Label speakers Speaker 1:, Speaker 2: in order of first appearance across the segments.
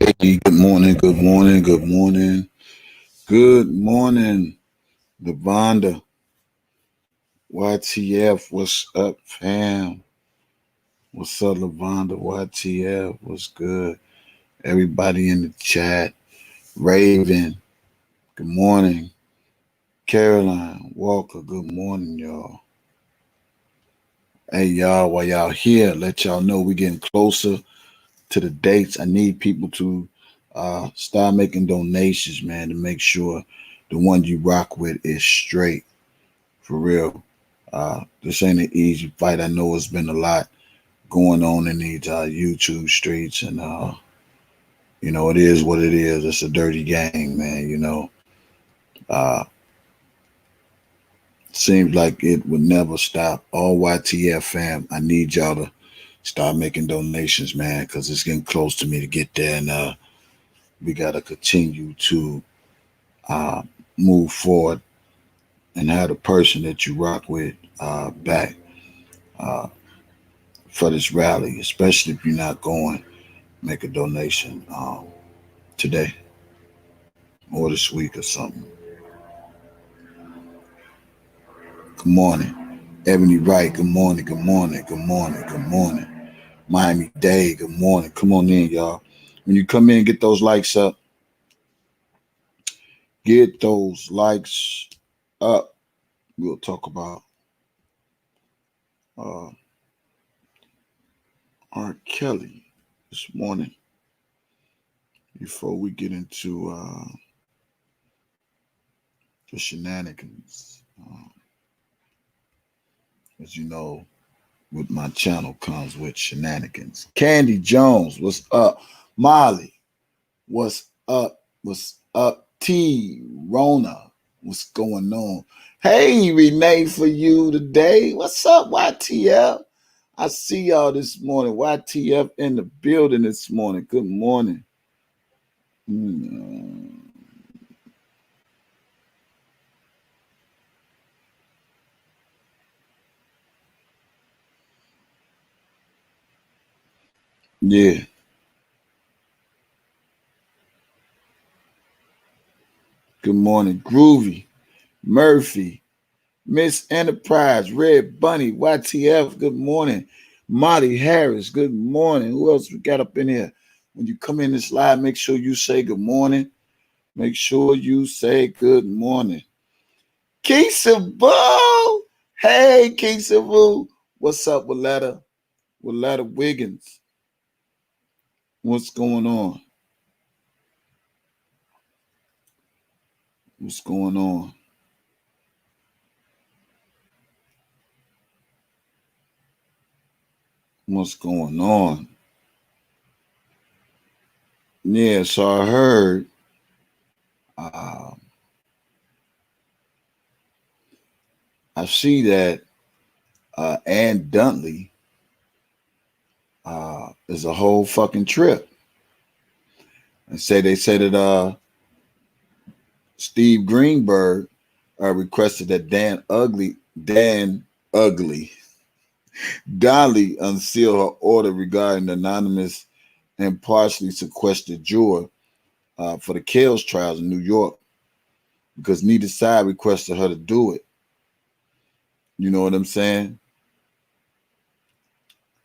Speaker 1: Hey, good morning, good morning, good morning, good morning, Devonda. YTF, what's up, fam? What's up, Lavonda? YTF, what's good? Everybody in the chat. Raven, good morning. Caroline Walker, good morning, y'all. Hey, y'all, while y'all here, let y'all know we getting closer to the dates. I need people to start making donations, man, to make sure the one you rock with is straight. For real. This ain't an easy fight. I know it's been a lot going on in these YouTube streets, and it is what it is. It's a dirty game, man. Uh, seems like it would never stop. All YTF fam, I need y'all to start making donations, man, because it's getting close to me to get there, and we gotta continue to uh, move forward and have the person that you rock with back uh, for this rally, especially if you're not going. Make a donation today or this week or something. Good morning. Ebony Wright, good morning, good morning, good morning, good morning. Miami Dade, good morning. Come on in, y'all. When you come in, get those likes up. Get those likes up. We'll talk about uh, R. Kelly this morning before we get into the shenanigans. As you know, with my channel comes with shenanigans. Candy Jones, what's up? Molly, what's up? What's up? T. Rona, what's going on? Hey, Renee, for you today. What's up, YTF? I see y'all this morning. YTF in the building this morning. Good morning. Yeah. Good morning. Groovy, Murphy, Miss Enterprise, Red Bunny, YTF, good morning. Molly Harris, good morning. Who else we got up in here? When you come in this live, make sure you say good morning. Make sure you say good morning. Keisha Boo! Hey, Keisha Boo. What's up, Willetta? Willetta Wiggins. What's going on? What's going on? What's going on? Yeah, so I heard I see that Ann Duntley is a whole fucking trip. And they say that Steve Greenberg requested that Dan Dolly unseal her order regarding the anonymous and partially sequestered juror for the Kells trials in New York, because neither side requested her to do it. You know what I'm saying?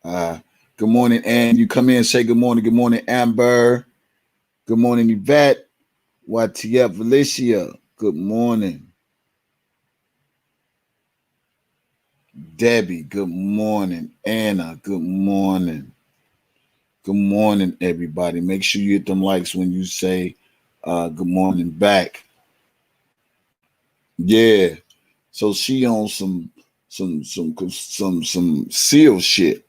Speaker 1: Good morning, Ann. You come in, say good morning. Good morning, Amber. Good morning, Yvette. YTF, Felicia. Good morning. Debbie, good morning. Anna, good morning. Good morning, everybody. Make sure you hit them likes when you say good morning back. Yeah. So she on some seal shit.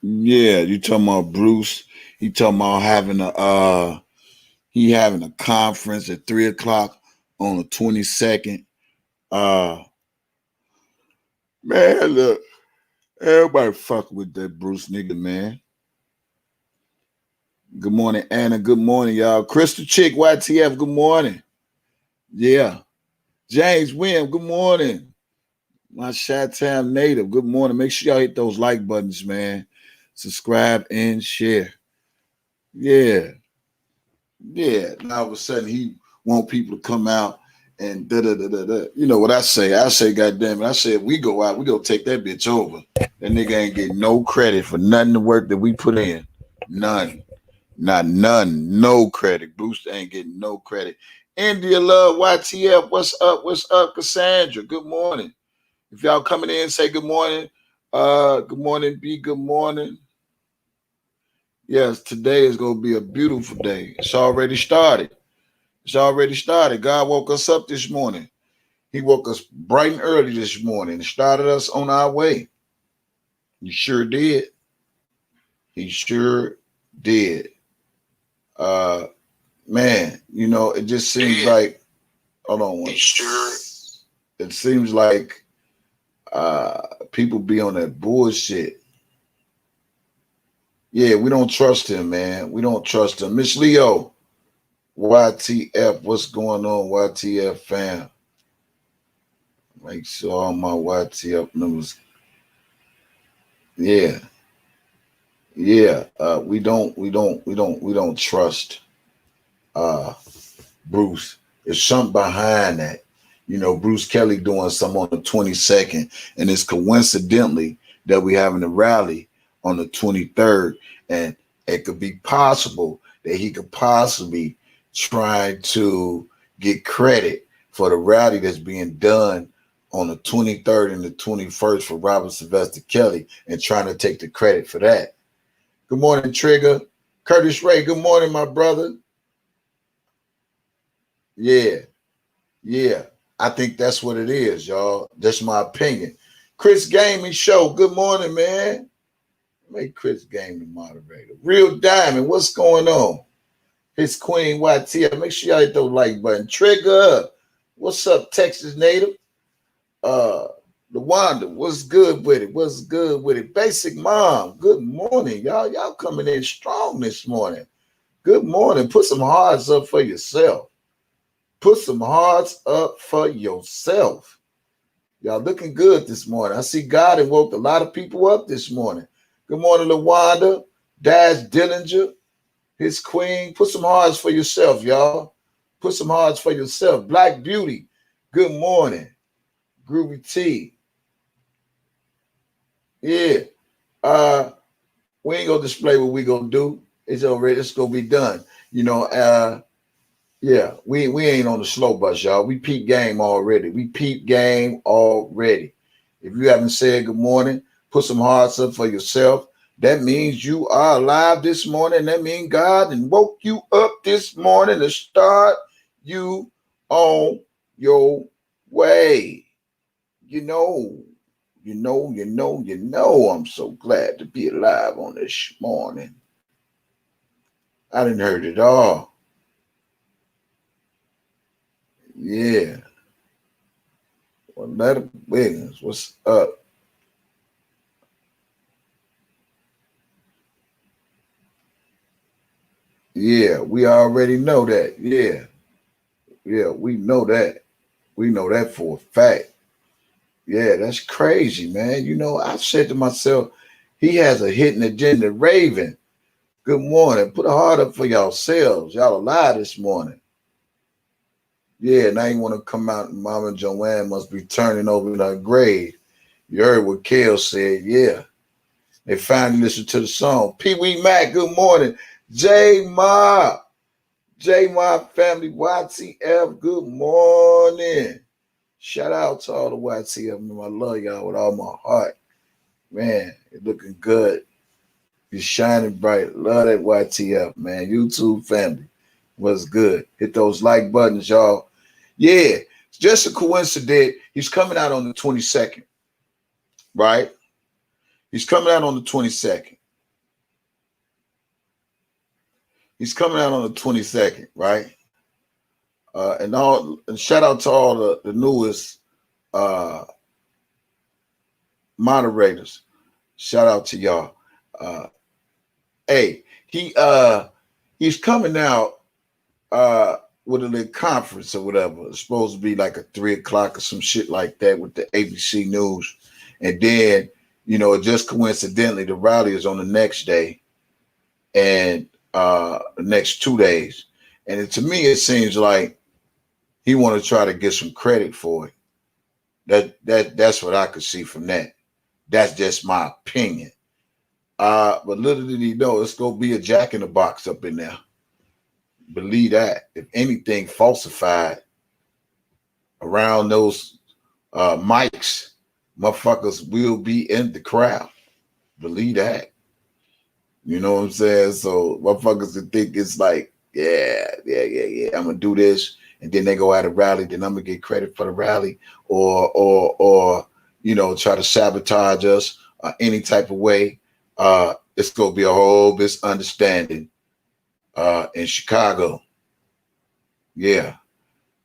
Speaker 1: Yeah, you talking about Bruce? He talking about having a conference at 3:00 on the 22nd. Man, look, everybody fuck with that Bruce nigga, man. Good morning, Anna. Good morning, y'all. Crystal Chick, YTF, good morning. Yeah. James Wim, good morning. My Chi-Town native. Good morning. Make sure y'all hit those like buttons, man. Subscribe and share. Yeah. Yeah. Now all of a sudden he want people to come out and da da da da da. You know what I say? I say, goddamn it. I say if we go out, we gonna take that bitch over. That nigga ain't getting no credit for none of the work that we put in. None. Not none. No credit. Bruce ain't getting no credit. India Love YTF. What's up? What's up, Cassandra? Good morning. If y'all coming in, say good morning. Good morning, B. Good morning. Yes, today is gonna be a beautiful day. It's already started. It's already started. God woke us up this morning. He woke us bright and early this morning and started us on our way. He sure did. He sure did. Man, you know, it just seems like, hold on one. It seems like people be on that bullshit. Yeah, we don't trust him, man. We don't trust him. Miss Leo, YTF, what's going on, YTF fam? Make sure all my YTF numbers. Yeah. Yeah. We don't trust Bruce. There's something behind that. You know, Bruce Kelly doing something on the 22nd, and it's coincidentally that we having a rally on the 23rd, and it could be possible that he could possibly try to get credit for the rally that's being done on the 23rd and the 21st for Robert Sylvester Kelly and trying to take the credit for that. Good morning, Trigger. Curtis Ray, good morning, my brother. Yeah. I think that's what it is, y'all. That's my opinion. Chris Gaming Show, good morning, man. Make Chris Gaming moderator. Real Diamond, what's going on? His Queen YT. Make sure y'all hit those like button. Trigger, what's up, Texas native? LaWanda, what's good with it? What's good with it? Basic Mom, good morning, y'all. Y'all coming in strong this morning. Good morning. Put some hearts up for yourself. Put some hearts up for yourself. Y'all looking good this morning. I see God and woke a lot of people up this morning. Good morning, LaWanda, Dash Dillinger, his queen. Put some hearts for yourself, y'all. Put some hearts for yourself. Black Beauty, good morning. Groovy T. Yeah. We ain't gonna display what we gonna do. It's already, it's gonna be done. You know, yeah, we ain't on the slow bus, y'all. We peep game already. If you haven't said good morning, put some hearts up for yourself. That means you are alive this morning. That means God and woke you up this morning to start you on your way. You know, I'm so glad to be alive on this morning. I didn't heard it all. Yeah. Well, let it business. What's up? Yeah, we already know that. Yeah, we know that. We know that for a fact. Yeah, that's crazy, man. You know, I said to myself, he has a hidden agenda. Raven, good morning. Put a heart up for yourselves. Y'all alive this morning. Yeah, now you want to come out and Mama Joanne must be turning over in her grave. You heard what Kale said. Yeah. They finally listened to the song. Pee Wee Mac, good morning. J Ma family, YTF, good morning. Shout out to all the YTF. Man, I love y'all with all my heart. Man, it's looking good. You're shining bright. Love that YTF, man. YouTube family. What's good? Hit those like buttons, y'all. Yeah, it's just a coincidence. He's coming out on the 22nd, right? He's coming out on the 22nd. He's coming out on the 22nd, right? And shout out to all the newest moderators. Shout out to y'all. Hey, he's coming out with a little conference or whatever. It's supposed to be like a 3 o'clock or some shit like that with the ABC News. And then, just coincidentally, the rally is on the next day and the next 2 days. And to me, it seems like he want to try to get some credit for it. That's what I could see from that. That's just my opinion. But little did he know, it's gonna be a jack in the box up in there. Believe that. If anything falsified around those mics, motherfuckers will be in the crowd. Believe that. You know what I'm saying? So motherfuckers that think it's like, yeah, I'm gonna do this, and then they go out and rally, then I'm gonna get credit for the rally, or try to sabotage us any type of way. It's gonna be a whole misunderstanding in Chicago. Yeah.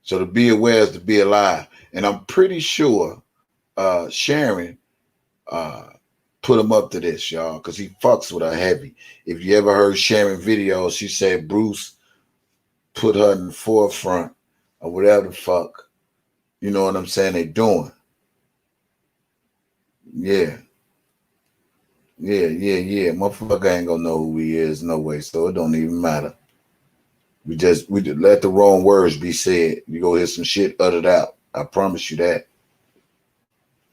Speaker 1: So to be aware is to be alive. And I'm pretty sure Sharon put him up to this, y'all, because he fucks with her heavy. If you ever heard Sharon videos, she said Bruce put her in the forefront or whatever the fuck. You know what I'm saying? They doing. Yeah. Motherfucker ain't gonna know who he is, no way. So it don't even matter. We just let the wrong words be said. You go hear some shit uttered out. I promise you that.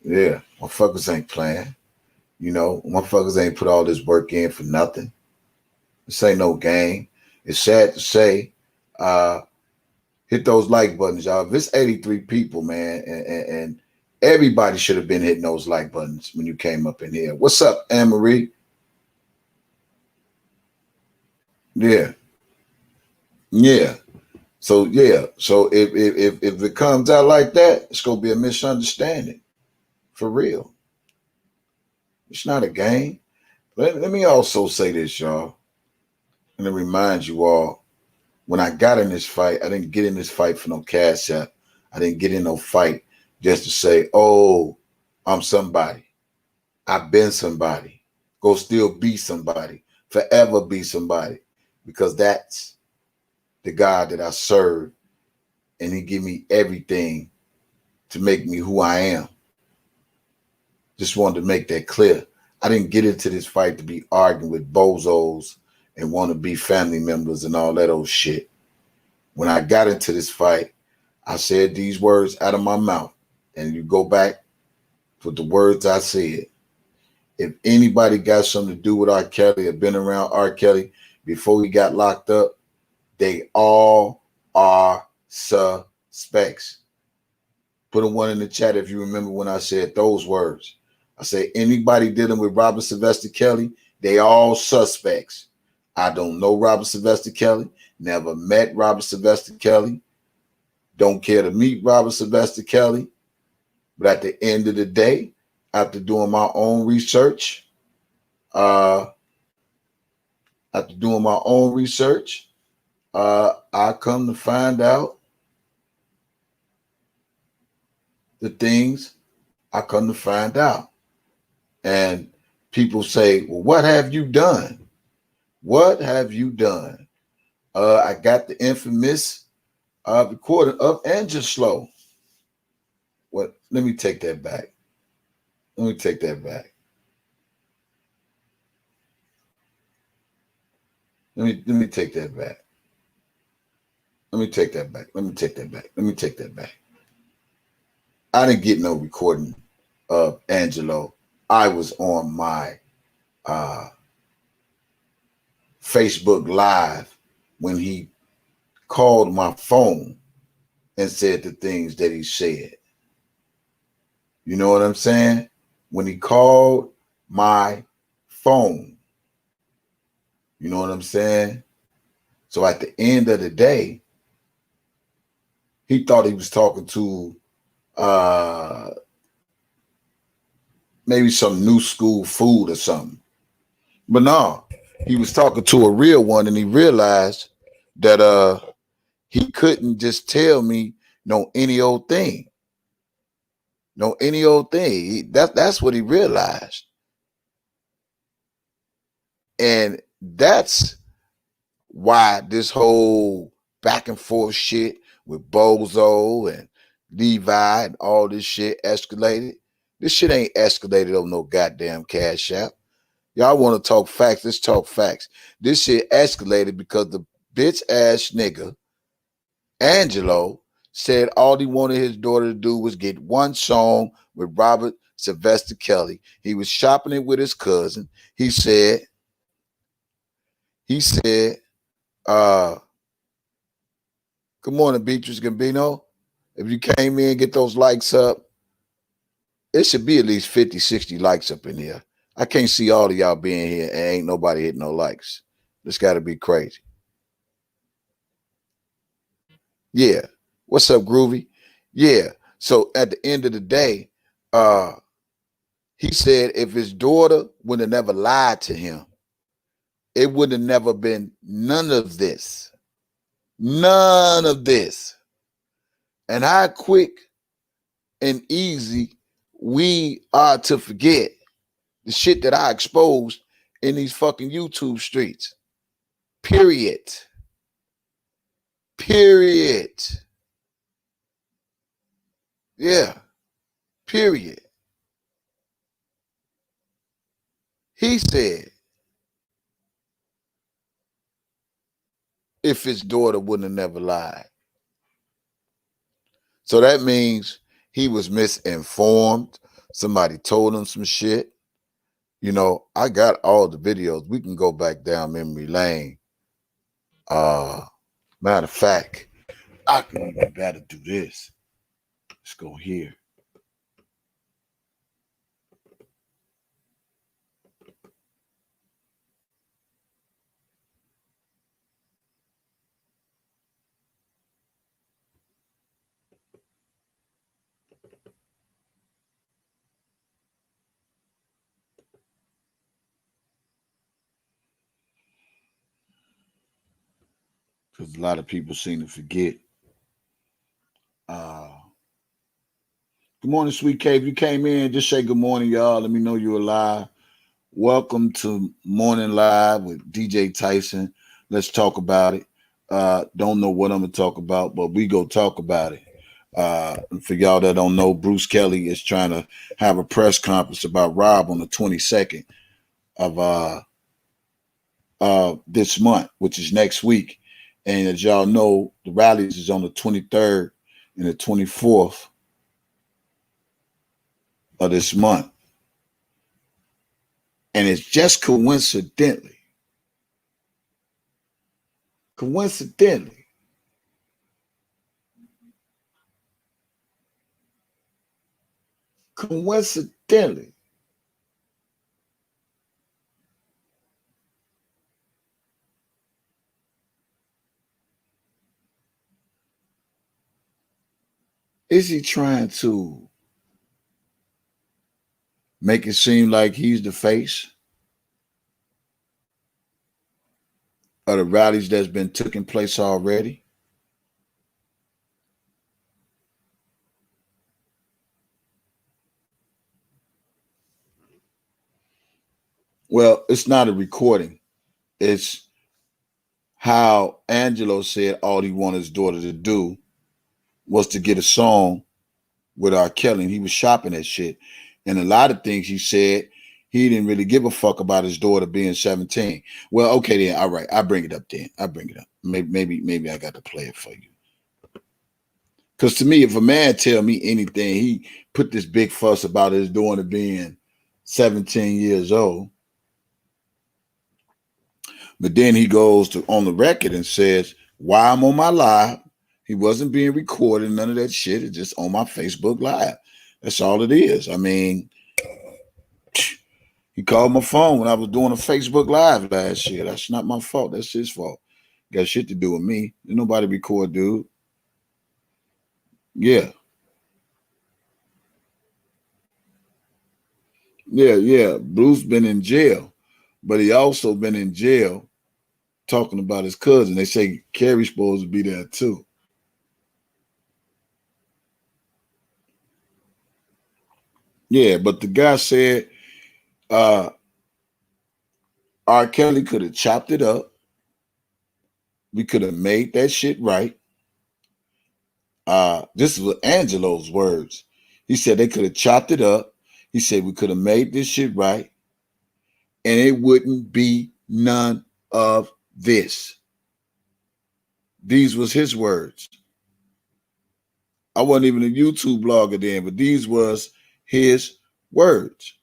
Speaker 1: Yeah, motherfuckers ain't playing. Motherfuckers ain't put all this work in for nothing. This ain't no game. It's sad to say. Hit those like buttons, y'all. If it's 83 people, man, and everybody should have been hitting those like buttons when you came up in here. What's up, Anne-Marie? Yeah. So if it comes out like that, it's gonna be a misunderstanding. For real. It's not a game. Let me also say this, y'all. And to remind you all, when I got in this fight, I didn't get in this fight for no cash out. I didn't get in no fight just to say, oh, I'm somebody. I've been somebody. Go still be somebody. Forever be somebody. Because that's the God that I serve. And he give me everything to make me who I am. Just wanted to make that clear. I didn't get into this fight to be arguing with bozos and want to be family members and all that old shit. When I got into this fight, I said these words out of my mouth. And you go back with the words I said. If anybody got something to do with R. Kelly or been around R. Kelly before he got locked up, they all are suspects. Put a one in the chat if you remember when I said those words. I say anybody dealing with Robert Sylvester Kelly, they all suspects. I don't know Robert Sylvester Kelly, never met Robert Sylvester Kelly, don't care to meet Robert Sylvester Kelly. But at the end of the day, after doing my own research, I come to find out the things I come to find out. And people say, well, what have you done? What have you done? I got the infamous recording of Angelo. What? Let me take that back. Let me take that back. Let me take that back. Let me take that back. Let me take that back. Let me take that back. I didn't get no recording of Angelo. I was on my Facebook Live when he called my phone and said the things that he said. You know what I'm saying? When he called my phone. You know what I'm saying? So at the end of the day, he thought he was talking to maybe some new school food or something. But no, he was talking to a real one, and he realized that he couldn't just tell me no any old thing. No any old thing. That's what he realized. And that's why this whole back and forth shit with Bozo and Levi and all this shit escalated. This shit ain't escalated on no goddamn Cash App. Y'all want to talk facts? Let's talk facts. This shit escalated because the bitch ass nigga, Angelo, said all he wanted his daughter to do was get one song with Robert Sylvester Kelly. He was shopping it with his cousin. He said, good morning, Beatrice Gambino. If you came in, get those likes up. It should be at least 50, 60 likes up in here. I can't see all of y'all being here and ain't nobody hitting no likes. This got to be crazy. Yeah. What's up, Groovy? Yeah. So at the end of the day, he said if his daughter would have never lied to him, it would have never been none of this. None of this. And how quick and easy we are to forget the shit that I exposed in these fucking YouTube streets. Period. Period. Yeah. Period. He said if his daughter wouldn't have never lied. So that means he was misinformed. Somebody told him some shit. You know, I got all the videos. We can go back down memory lane. Matter of fact, I can even better do this. Let's go here. Because a lot of people seem to forget. Good morning, Sweet Cave. You came in, just say good morning, y'all. Let me know you're alive. Welcome to Morning Live with DJ Tyson. Let's talk about it. Don't know what I'm going to talk about, but we go talk about it. For y'all that don't know, Bruce Kelly is trying to have a press conference about Rob on the 22nd of this month, which is next week. And as y'all know, the rallies is on the 23rd and the 24th of this month. And it's just coincidentally, is he trying to make it seem like he's the face of the rallies that's been taking place already? Well, it's not a recording. It's how Angelo said all he wanted his daughter to do was to get a song with R. Kelly. And he was shopping that shit. And a lot of things he said, he didn't really give a fuck about his daughter being 17. Well, okay then. All right. I bring it up then. I bring it up. Maybe I got to play it for you. Because to me, if a man tell me anything, he put this big fuss about his daughter being 17 years old. But then he goes on the record and says, why I'm on my live. He wasn't being recorded, none of that shit. It's just on my Facebook Live. That's all it is. I mean, he called my phone when I was doing a Facebook Live last year. That's not my fault. That's his fault. Got shit to do with me. Didn't nobody record, dude. Yeah. Yeah. Bruce been in jail, but he also been in jail talking about his cousin. They say Carrie's supposed to be there too. Yeah, but the guy said R. Kelly could have chopped it up We could have made that shit right. This is Angelo's words. He said they could have chopped it up. He said we could have made this shit right, and it wouldn't be none of this. These was his words. I wasn't even a YouTube blogger then, but these was his words.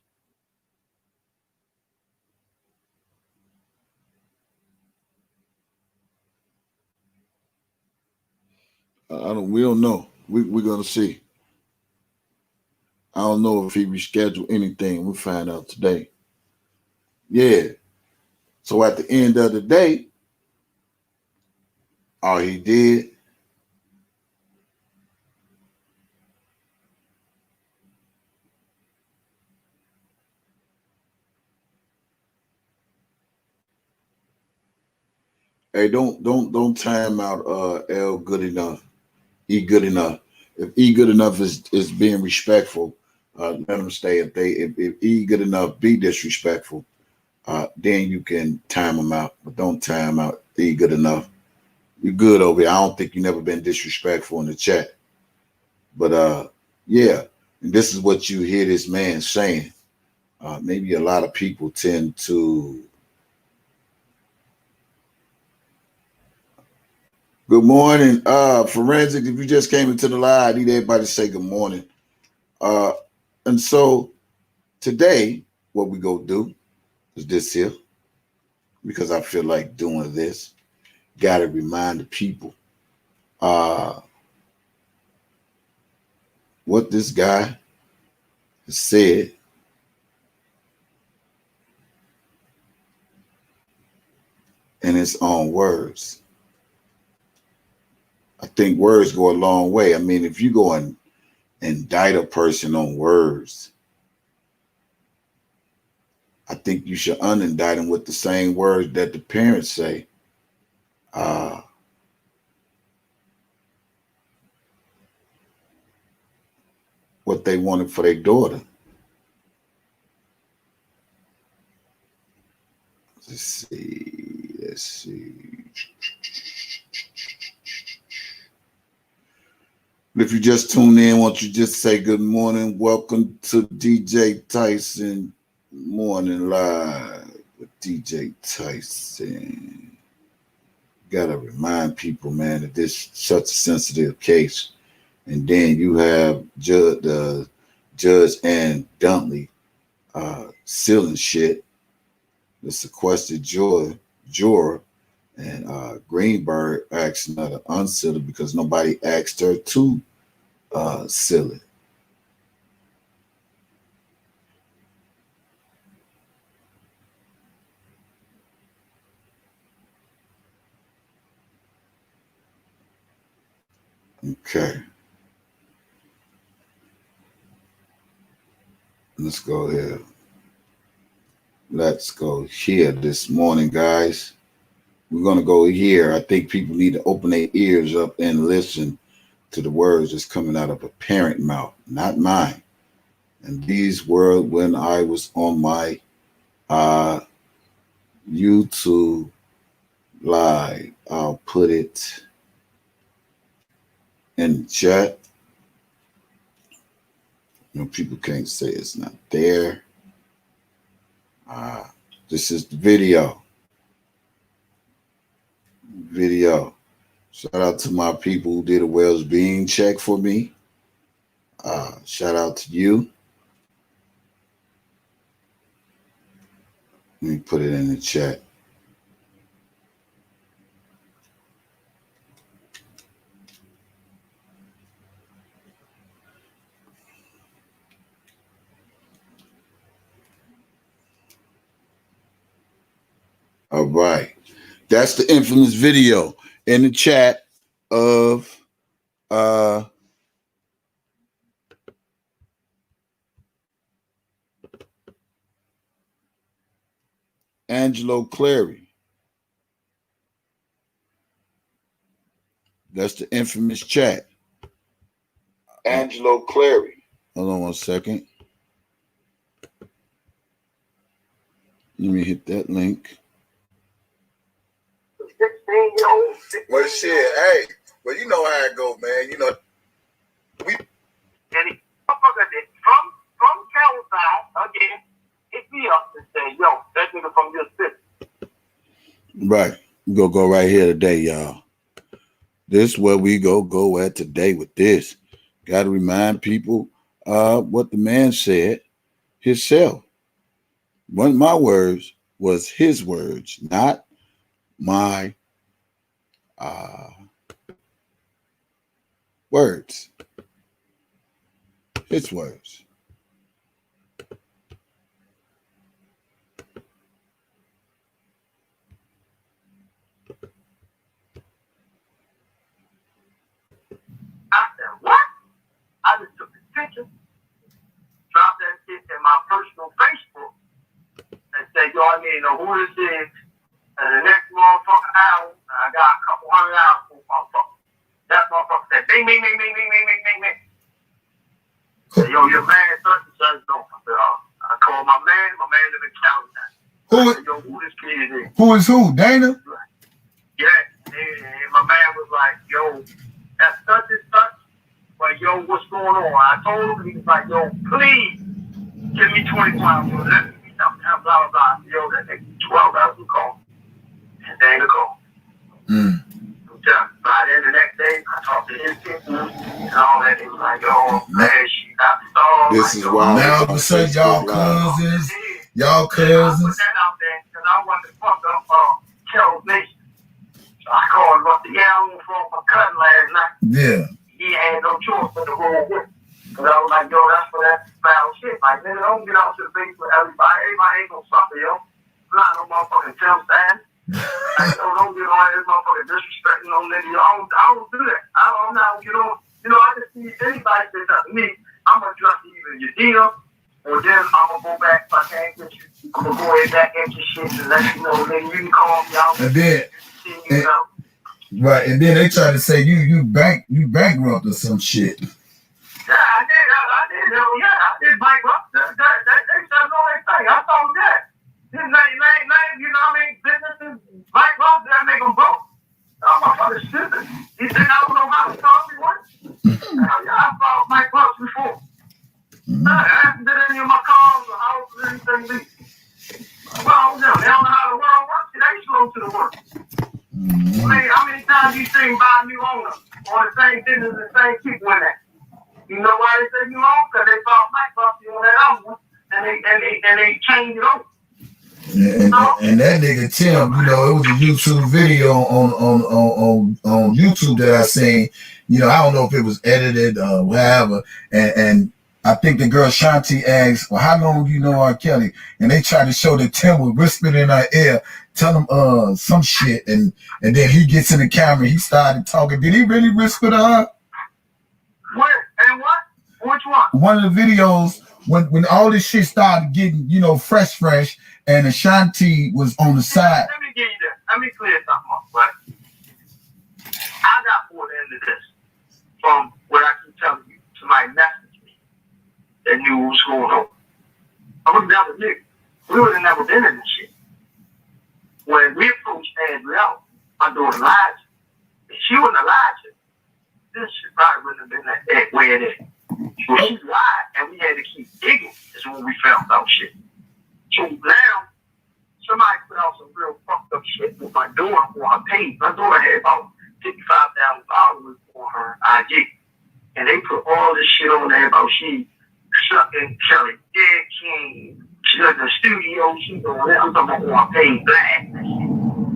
Speaker 1: We don't know. We're gonna see. I don't know if he rescheduled anything. We'll find out today. Yeah. So at the end of the day, all he did, hey, don't time out L good enough. E good enough. If E good enough is being respectful, let them stay. If E good enough be disrespectful, then you can time them out. But don't time out E good enough. You're good over here. I don't think you never been disrespectful in the chat. But yeah, and this is what you hear this man saying. Maybe a lot of people tend to. Good morning, Forensic. If you just came into the live, I need everybody to say good morning. And so today, what we go do is this here, because I feel like doing this. Got to remind the people what this guy has said in his own words. I think words go a long way. I mean, if you go and indict a person on words, I think you should unindict them with the same words that the parents say. What they wanted for their daughter. Let's see. If you just tune in, won't you just say good morning? Welcome to DJ TYSON Morning Live with DJ TYSON. Gotta remind people, man, that this is such a sensitive case. And then you have Judge Ann Duntley sealing shit, the sequestered juror, and Greenberg asking her to unseal it because nobody asked her to seal it. Okay. Let's go here. Let's go here this morning, guys. We're going to go here. I think people need to open their ears up and listen to the words that's coming out of a parent mouth, not mine. And these were when I was on my YouTube live. I'll put it in the chat. You know, people can't say it's not there. This is the video. Shout out to my people who did a well-being check for me. Shout out to you. Let me put it in the chat. All right. That's the infamous video in the chat of Angelo Clary. That's the infamous chat. Angelo Clary. Hold on one second. Let me hit that link.
Speaker 2: 16-year-old.
Speaker 1: Well, shit, hey, well, you know how it go, man. You know,
Speaker 2: and he motherfucker did from California again, hit me up and say, yo, that nigga from your city.
Speaker 1: Right. We're gonna go right here today, y'all. This is where we go at today with this. Gotta remind people what the man said himself. One of my words was his words, not my words. His words.
Speaker 2: I said, what? I just took the picture, dropped that shit in my personal Facebook, and said, yo, I need to know who this is. And the next motherfucking hour, I got a couple hundred hours for motherfucker. That motherfucker said, bing, bing, bing, bing, bing, bing, bing, bing, bing. Said, yo, your man, such and such, don't. I called my man live in Cali now.
Speaker 1: Who
Speaker 2: I said, yo, who this kid is?
Speaker 1: Who is who? Dana?
Speaker 2: Yeah, and my man was like, yo, that's such and such. Like, yo, what's going on? I told him, he was like, yo, please give me 24 hours. Let me be something, blah, blah, blah. Yo, that nigga 12 hours to call. And then to go. By then, the next day, I talked to his people and all that. He was like, yo, man, she got stalled.
Speaker 1: This
Speaker 2: like,
Speaker 1: is why
Speaker 3: now all of a sudden y'all cousins. Y'all cousins.
Speaker 2: I put that out there because I wanted to fuck up Kel's Nation. So I called him up the yellow from my cousin last night.
Speaker 3: Yeah.
Speaker 2: He had no choice but to roll with. Because I was like, yo, that's for that foul shit. Like, nigga, don't get out to the base with everybody. Everybody ain't gonna suffer, yo. I'm not no motherfucking Tim stand. Like, yo, don't get on this motherfucking disrespecting no nigga. I don't do that. I'm not gonna get on. You know, I just see anybody say something to me, I'm gonna drop either your deal, or then I'm gonna go back if I can't get you. I'm gonna go ahead back at your shit and let you know, nigga, you can call me out.
Speaker 3: And then, right, and then they try to say you bankrupt or some shit.
Speaker 2: Yeah, I did. I did bankrupt. They said no thing. I told them that. This name, you know what I mean? Businesses bankrupt, that make them broke. I'm motherfucking stupid. You think I don't know how to solve me one? I fought bankrupt before. I haven't been any of my cars or houses or anything. Well, they don't know how the world works. They slow to the work. How many times you seen buy a new owner or the same business, the same people in that? You know why they say new owner? Because they bought bankruptcy on that other one and they changed it over.
Speaker 3: And that nigga Tim, you know, it was a YouTube video on YouTube that I seen. You know, I don't know if it was edited or whatever. And I think the girl Shanti asked, well, how long do you know R. Kelly? And they tried to show that Tim was whispering in her ear, tell him some shit. And then he gets in the camera, he started talking. Did he really whisper to her?
Speaker 2: Where? And what? Which one?
Speaker 3: One of the videos when all this shit started getting, you know, fresh, and Ashanti was on the side.
Speaker 2: Let me give you this. Let me clear something up, right? I got pulled into this from what I can tell you. Somebody messaged me that knew what was going on. I would have never knew. We would have never been in this shit. When we approached Adrielle, my daughter lied. If she wouldn't have lied to me, this shit probably wouldn't have been that way it is. Well, she lied, and we had to keep digging. Is when we found out shit. So now, somebody put out some real fucked up shit with my daughter on her page. My daughter had about 55,000 followers on her IG. And they put all this shit on there about she sucking Kelly dick, she in the studio, she doing that. I'm talking about on her page, black.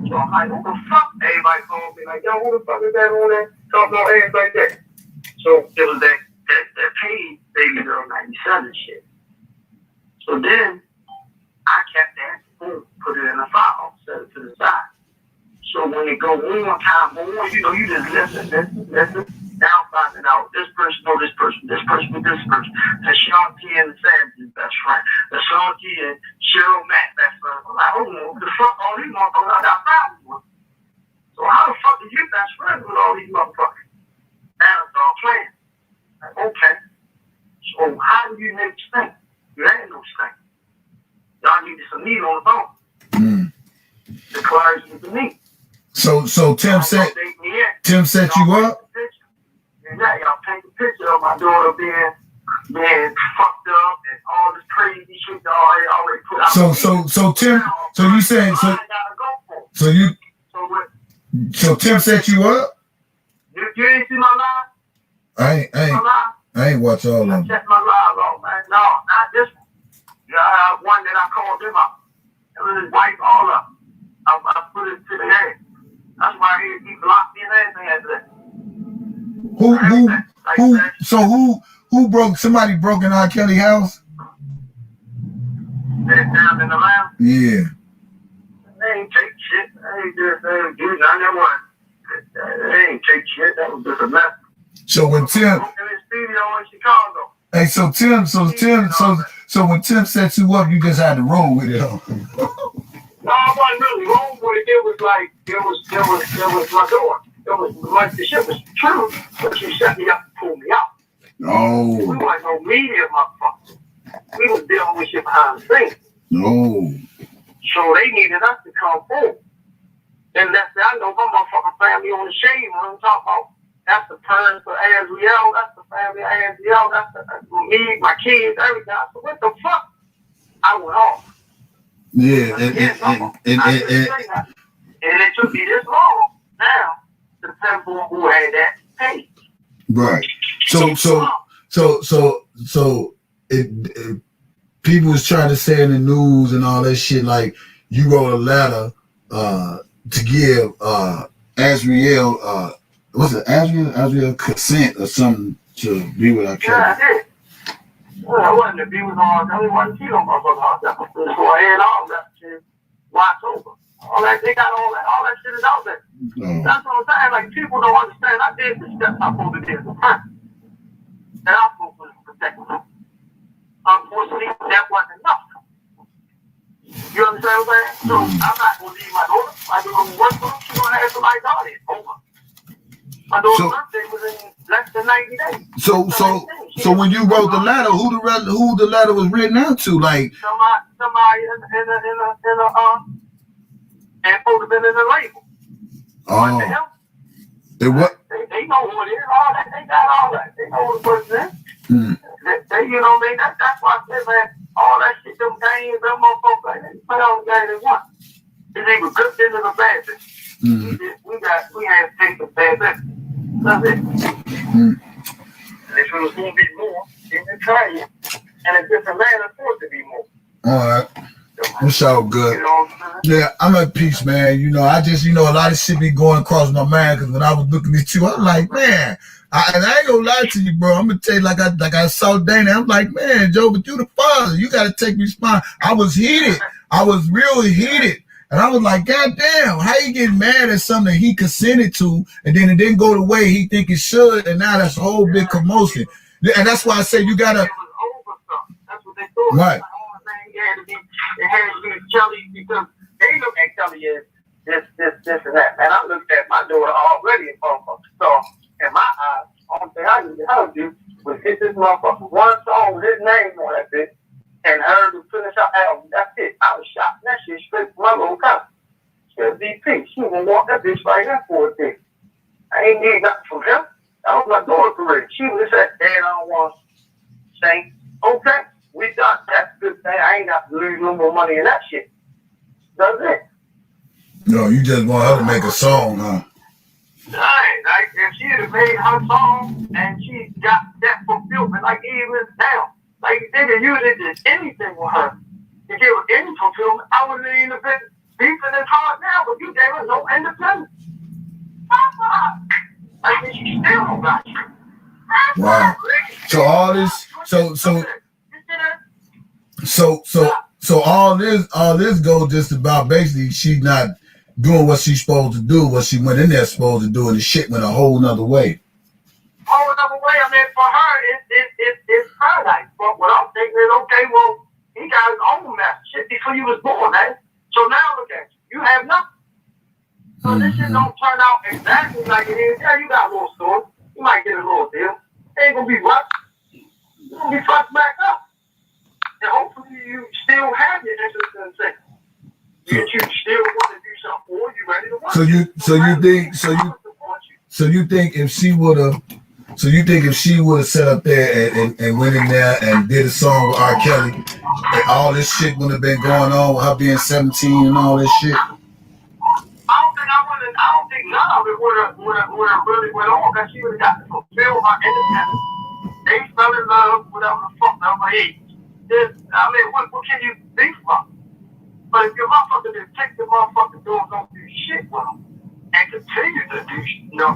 Speaker 2: So I'm like, what the fuck? Everybody called me like, yo, who the fuck is that on there? Talking about ass like that. So it was that page, Baby Girl 97 shit. So then, I kept that, boom, put it in a file, set it to the side. So when it go on, time on, you know, you just listen. Now finding out this person know this person with this person. And Shanti and Savage's best friend. The Shanti and Cheryl Matt best friend. I'm like, oh, what the fuck all these motherfuckers I got problems with? So how the fuck is you best friends with all these motherfuckers? Now it's all playing. Like, okay. So how do you make stink? You ain't no stink. Y'all needed some meat on the bone. The clarity of the meat.
Speaker 3: So Tim set you up?
Speaker 2: Yeah, y'all take a picture of my daughter being fucked up and all this crazy shit that I already put out.
Speaker 3: So Tim, so you saying so Tim set you up?
Speaker 2: You ain't see my live?
Speaker 3: I ain't watch all of them.
Speaker 2: Check my live out, man. No, not this one. Yeah, I have one that I called him out. It was his wife, all of them. I put it to the head. That's why he blocked me and everything.
Speaker 3: Who somebody broke in R. Kelly house?
Speaker 2: They're down in the lab?
Speaker 3: Yeah.
Speaker 2: They ain't take shit. They ain't just I never won. They ain't take shit. That was just a mess.
Speaker 3: So when Tim
Speaker 2: in the studio in Chicago.
Speaker 3: Hey, so when Tim set you up, you just had to roll with it, huh?
Speaker 2: No, I wasn't really wrong with it. It was like it was my door. It was like the shit was true, but she set me up and pulled me out.
Speaker 3: No.
Speaker 2: We weren't no media, motherfucker. We was dealing with shit behind the scenes.
Speaker 3: No.
Speaker 2: So they needed us to come forward. And I know my motherfucking family on the shade room talking about that's the parents for Azriel, that's the family of Azriel, that's me, my kids, everything. I said, what the fuck? I went off.
Speaker 3: Yeah,
Speaker 2: and it took me this long now to pinpoint who had that page.
Speaker 3: Right. So people was trying to say in the news and all that shit, like you wrote a letter to give Azriel was it Azriel consent or something to be with our Kelly?
Speaker 2: Yeah, I did. Well, I wasn't to be with all that. It wasn't cheating on motherfuckers. That was before I had all that shit. Watch over. All that, they got all that shit is out there. Oh. That's what I'm saying. Like, people don't understand. I did the steps I'm supposed to do as a parent. And I'm supposed to protect them. Unfortunately, that wasn't enough. You understand what I'm saying? So, I'm not going to leave my daughter. My daughter will work for her. She's going to have somebody out here. Over. My daughter's birthday was in less than 90 days.
Speaker 3: So when you wrote the letter, who the letter was written out to? Like
Speaker 2: somebody in and supposed to have been in the label.
Speaker 3: Oh.
Speaker 2: What the hell? They know who it is. All that, they got all that. They know who the person is. They, you know what I mean? That's why I said, man, all that shit, them games, them motherfuckers, they play all the game they want. It's either good business or bad business. We had to take the bad business. That's it. And if it was going to be more, it would try it. And a different man is supposed to be more.
Speaker 3: All right. It's all good.
Speaker 2: You know what I'm
Speaker 3: saying? Yeah, I'm at peace, man. You know, I just, a lot of shit be going across my mind because when I was looking at you, I'm like, man, and I ain't gonna lie to you, bro. I'm gonna tell you like I saw Dana. I'm like, man, Joe, but you the father. You gotta take responsibility. I was heated. I was real heated. And I was like, God damn, how you get mad at something he consented to and then it didn't go the way he think it should, and now that's a whole big commotion. And that's why I say you gotta.
Speaker 2: That's what they thought.
Speaker 3: Right.
Speaker 2: It had to be Kelly because they look at Kelly as this and that. Man, I looked at my daughter already in motherfucker. So in my eyes, only thing I needed her to do was hit this motherfucker one song with his name on that bitch and her to finish her album. That's it. I was shot that shit straight from my little cousin. She was VP. She was gonna walk that bitch right there for a thing. I ain't need nothing from him. That was my daughter's career. She would have said, Dad, I don't want to sing. Okay. We done. That's a good thing. I ain't got to lose no more money in that shit. That's it.
Speaker 3: No, you just want her to make a song, huh?
Speaker 2: Right. Like, if she had made her song and she got that fulfillment, like even now, like they could use it as anything with her. To give her any fulfillment, I wouldn't even have been beefing as hard now, but you gave her no independence. Like, she still don't got you.
Speaker 3: Wow. So all this, so all this goes just about basically she not doing what she's supposed to do, what she went in there supposed to do, and the shit went a whole nother way.
Speaker 2: Whole nother way. I mean, for her, it's paradise. But what I'm thinking is, okay, well, he got his own mess shit before you was born, man. So now look at you. You have nothing. So this shit don't turn out exactly like it is. Yeah, you got a little story. You might get a little deal. It ain't gonna be what? You're gonna be fucked back up. And hopefully you still have your interest in sex. That you still want to do something for you, ready to work.
Speaker 3: So you think if she would have set up there and went in there and did a song with R. Kelly, and all this shit wouldn't have been going on with her being 17 and all this shit?
Speaker 2: I don't think none of it would have really went on, because she would have got to fulfill her independence. They fell in love, whatever the fuck number age. What can you be from? But if your motherfucker just take the motherfucker doors, don't do shit with them, and continue to do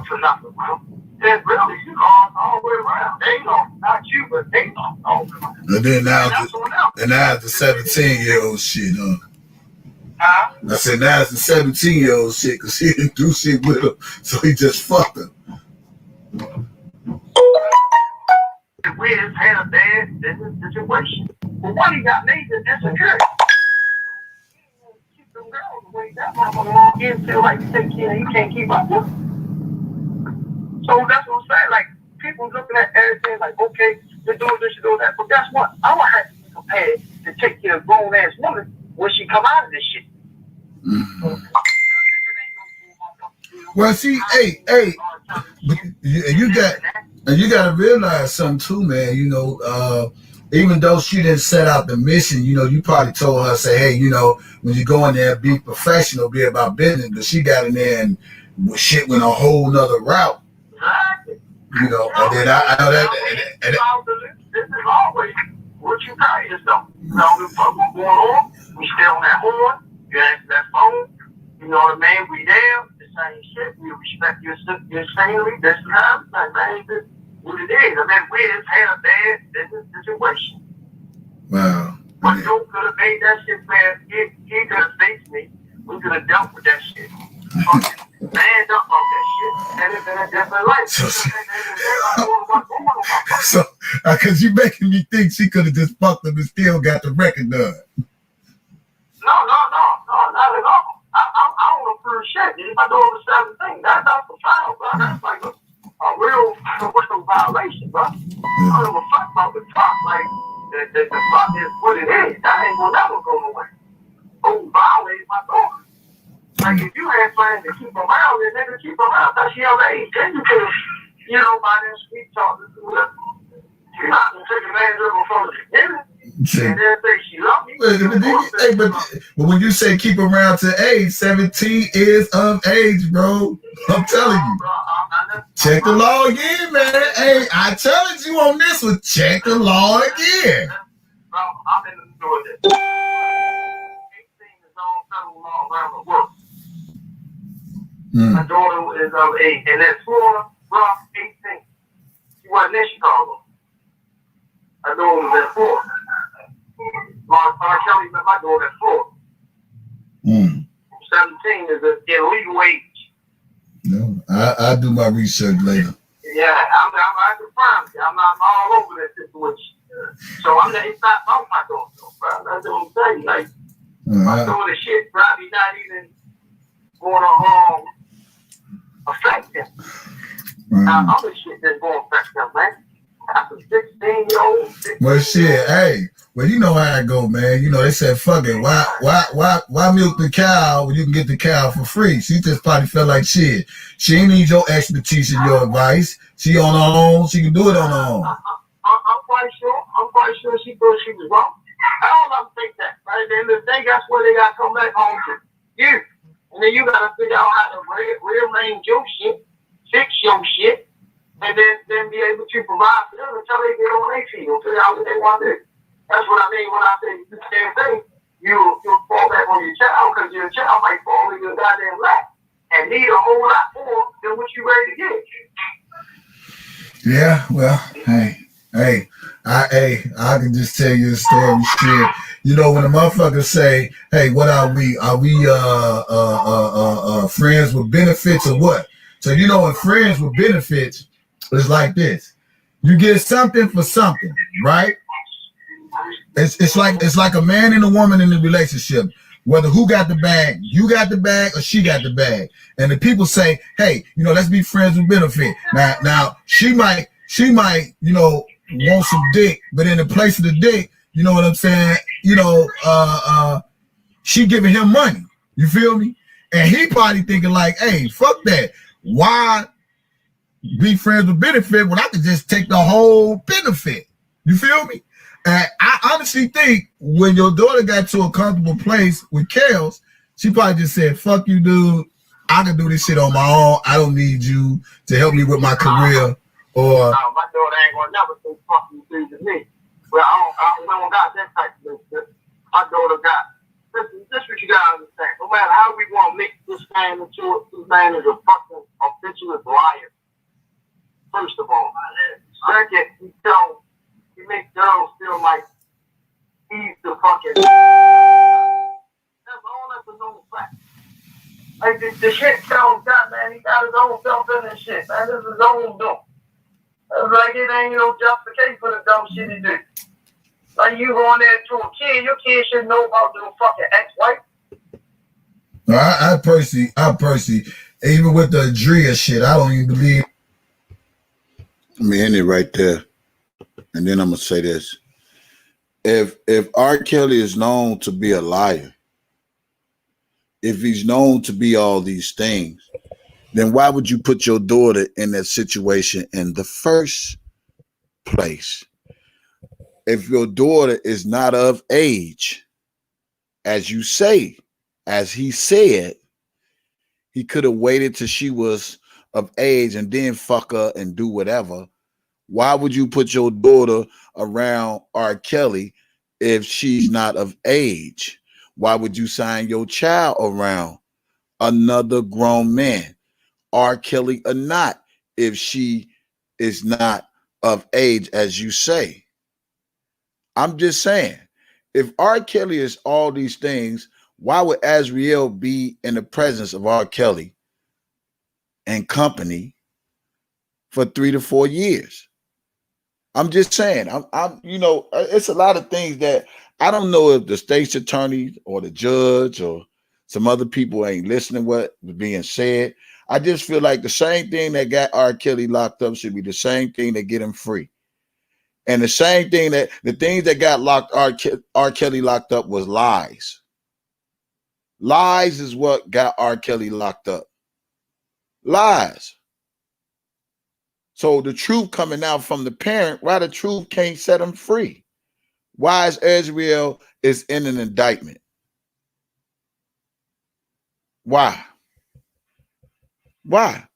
Speaker 2: for nothing with them, then really you lost all the way around. They lost, not you, but they lost all the way around.
Speaker 3: And then now the 17-year-old shit, huh? I said now it's the 17-year-old shit, because he didn't do shit with her, so he just fucked her.
Speaker 2: We just had a bad business situation. But when he got made the insecurity, keep them girls away. That motherfucker won't get feel like you take care, he can't keep up with them. So that's what I'm saying. Like, people looking at everything like, okay, you're doing this, you're doing that. But guess what? I would have to be prepared to take care of a grown ass woman when she come out of this shit.
Speaker 3: Mm-hmm. Well, see, hey, you got to realize something too, man. You know, even though she didn't set out the mission, you know, you probably told her, say, hey, you know, when you go in there, be professional, be about business. But she got in there and shit went a whole nother route.
Speaker 2: Exactly.
Speaker 3: You know, and then I know that.
Speaker 2: This is always what you carry yourself. You know, the fuck what's going on. We stay on that horn. You answer that phone. You know what I mean? We there. The same shit. We respect your scenery. This time, like, man, this what it is. I mean, we just had a bad business situation.
Speaker 3: Wow.
Speaker 2: But you could have made that shit, man. He could have faced me. We could have dealt with that shit. Man up on that shit. And it's been a different life.
Speaker 3: So, because you making me think she could have just fucked him and still got the record done.
Speaker 2: No, not at all. I don't approve shit. If I do over 17, that's the final, bro. That's like a real violation, bro. I don't give a fuck about the fuck. Like, the fuck is what it is. That ain't gonna never go away. Oh, violate my daughter. Like, if you had plans to keep around, then nigga keep around. That's your age. Then you could have, you know, by them sweet talking to her. You're not gonna take advantage of her from the beginning. And then say she love me.
Speaker 3: But when you say keep around to age, 17 is of age, bro. I'm telling you. Check the law again, man. Hey, I challenge you on this one. Check the law again.
Speaker 2: Bro, I'm in the store of this. 18 is all federal law around the world. My daughter is of age. And then Florida, bro, 18. She wasn't in Chicago. My daughter was at 4. R. Kelly met my daughter at 4. 17 is an illegal age.
Speaker 3: No, I do my research later.
Speaker 2: Yeah, I confirm you. I'm not all over that situation. So it's not about my daughter, bro. That's what I'm saying. Like, my daughter shit probably not even going to affect him. Now, other shit that's going to affect him, man. That's a 16-year-old.
Speaker 3: Well, shit, hey. Well, you know how it go, man. You know, they said, fuck it. Why milk the cow when you can get the cow for free? She just probably felt like shit. She ain't need your expertise and your advice. She on her own. She can do it on her own.
Speaker 2: I'm quite sure she thought she was wrong. I don't know think that. Right at the end of the day, that's where they got to come back home to you. And then you got to figure out how to rearrange your shit, fix your shit, and then be able to provide for them until they get on their feet and figure out what they want to do. That's what I mean when I say the same thing. You'll fall back on your child because your child might fall in your goddamn lap and need a whole lot more than what you ready to get.
Speaker 3: Yeah, well, hey, I can just tell you a story shit. You know, when a motherfucker say, hey, what are we? Are we friends with benefits or what? So you know, when friends with benefits, it's like this. You get something for something, right? It's like a man and a woman in a relationship. Whether who got the bag, you got the bag or she got the bag. And the people say, hey, you know, let's be friends with benefit. Now she might, you know, want some dick, but in the place of the dick, you know what I'm saying? You know, she giving him money. You feel me? And he probably thinking like, hey, fuck that. Why be friends with benefit when I could just take the whole benefit? You feel me? And I honestly think when your daughter got to a comfortable place with Kels, she probably just said, fuck you, dude. I can do this shit on my own. I don't need you to help me with my career. Or
Speaker 2: my daughter ain't gonna never say fuck you to me. Well, I don't got that type of shit. My daughter got this what you gotta understand. No matter how we want to mix this man into it, this man is a fucking obituous liar. First of all. Second, he makes girls feel like he's the fucking. That's all that's a known fact. Like the shit Jones got, man, he got his own self in this shit, man. This is his own doing. It's like it ain't no justification for the dumb shit he did. Like you going there to a kid, your kid should know about your fucking ex-wife.
Speaker 3: No, I personally, even with the Adria shit, I don't even believe.
Speaker 1: Let me end it right there. And then I'm gonna say this. If R. Kelly is known to be a liar, if he's known to be all these things, then why would you put your daughter in that situation in the first place? If your daughter is not of age, as you say, as he said, he could have waited till she was of age and then fuck her and do whatever. Why would you put your daughter around R. Kelly if she's not of age? Why would you sign your child around another grown man, R. Kelly or not, if she is not of age, as you say? I'm just saying, if R. Kelly is all these things, why would Azriel be in the presence of R. Kelly and company for 3 to 4 years? I'm just saying, I'm it's a lot of things that I don't know if the state's attorney or the judge or some other people ain't listening what was being said. I just feel like the same thing that got R. Kelly locked up should be the same thing that get him free. And the same thing that the things that got R. Kelly locked up was lies. Lies is what got R. Kelly locked up. Lies. So the truth coming out from the parent, why the truth can't set him free? Why is Azriel is in an indictment? Why? Why?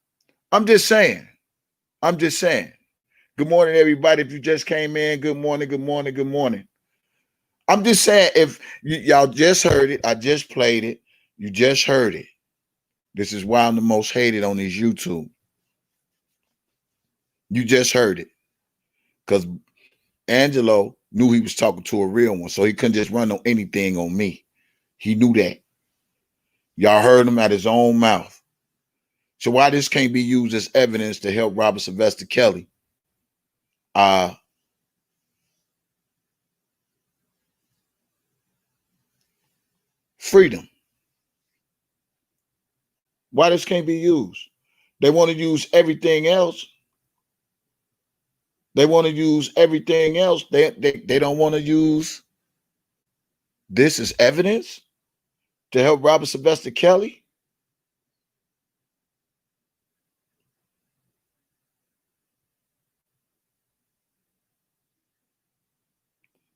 Speaker 1: I'm just saying. Good morning, everybody. If you just came in, good morning. I'm just saying, if y'all just heard it, I just played it. You just heard it. This is why I'm the most hated on this YouTube. You just heard it. Because Angelo knew he was talking to a real one, so he couldn't just run on anything on me. He knew that. Y'all heard him out his own mouth. So why this can't be used as evidence to help Robert Sylvester Kelly? Freedom. Why this can't be used? They want to use everything else. They want to use everything else. They don't want to use this as evidence to help Robert Sylvester Kelly.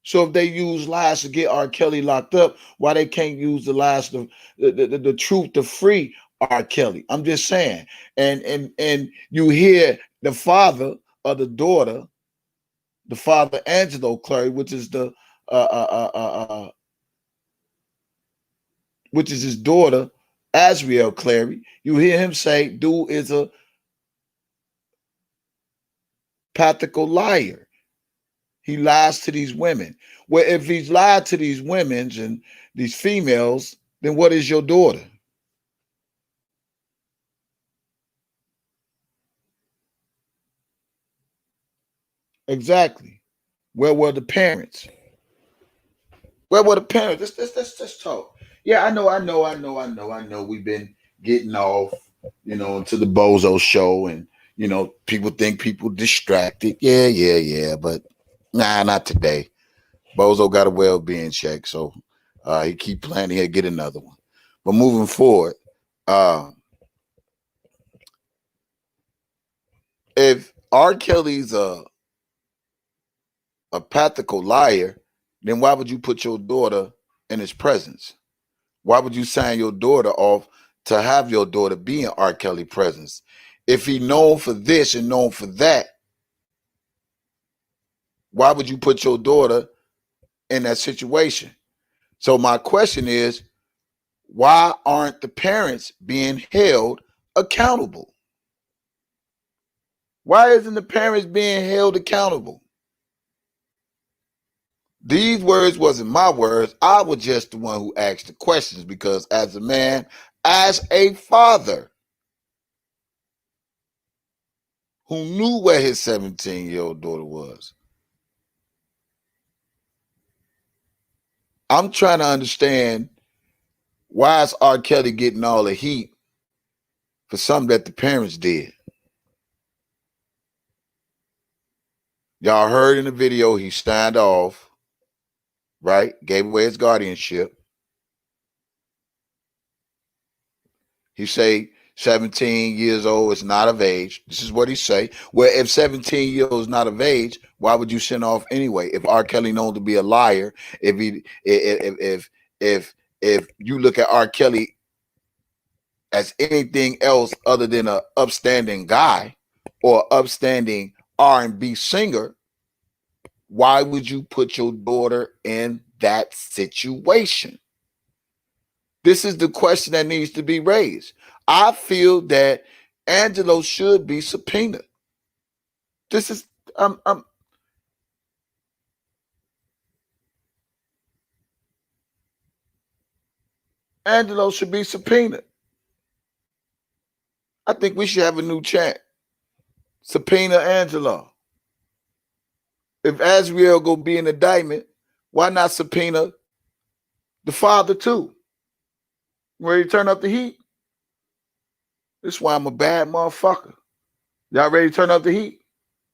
Speaker 1: So if they use lies to get R. Kelly locked up, why they can't use the lies, the truth to free R. Kelly? I'm just saying. And you hear the father of the daughter, the father Angelo Clary, which is his daughter, Azriel Clary. You hear him say, dude is a pathological liar. He lies to these women. Well, if he's lied to these women and these females, then what is your daughter? Exactly. Where were the parents? Where were the parents? Let's talk. Yeah, I know. We've been getting off, into the Bozo show, and people think people distracted. Yeah. But nah, not today. Bozo got a well-being check, so he keep planning to get another one. But moving forward, If R. Kelly's a pathical liar, then why would you put your daughter in his presence? Why would you sign your daughter off to have your daughter be in R. Kelly presence? If he known for this and known for that, why would you put your daughter in that situation? So my question is, why aren't the parents being held accountable? Why isn't the parents being held accountable? These words wasn't my words. I was just the one who asked the questions because as a man, as a father who knew where his 17-year-old daughter was, I'm trying to understand why is R. Kelly getting all the heat for something that the parents did. Y'all heard in the video he signed off, right? Gave away his guardianship. He say 17 years old is not of age. This is what he say. Well, if 17 years old is not of age, why would you send off anyway? If R. Kelly known to be a liar, if you look at R. Kelly as anything else other than an upstanding guy or upstanding R&B singer, why would you put your daughter in that situation? This is the question that needs to be raised. I feel that Angelo should be subpoenaed. This is Angelo should be subpoenaed. I think we should have a new chant. Subpoena Angelo. If Azriel gonna be an indictment, why not subpoena the father too? Ready to turn up the heat? This is why I'm a bad motherfucker. Y'all ready to turn up the heat?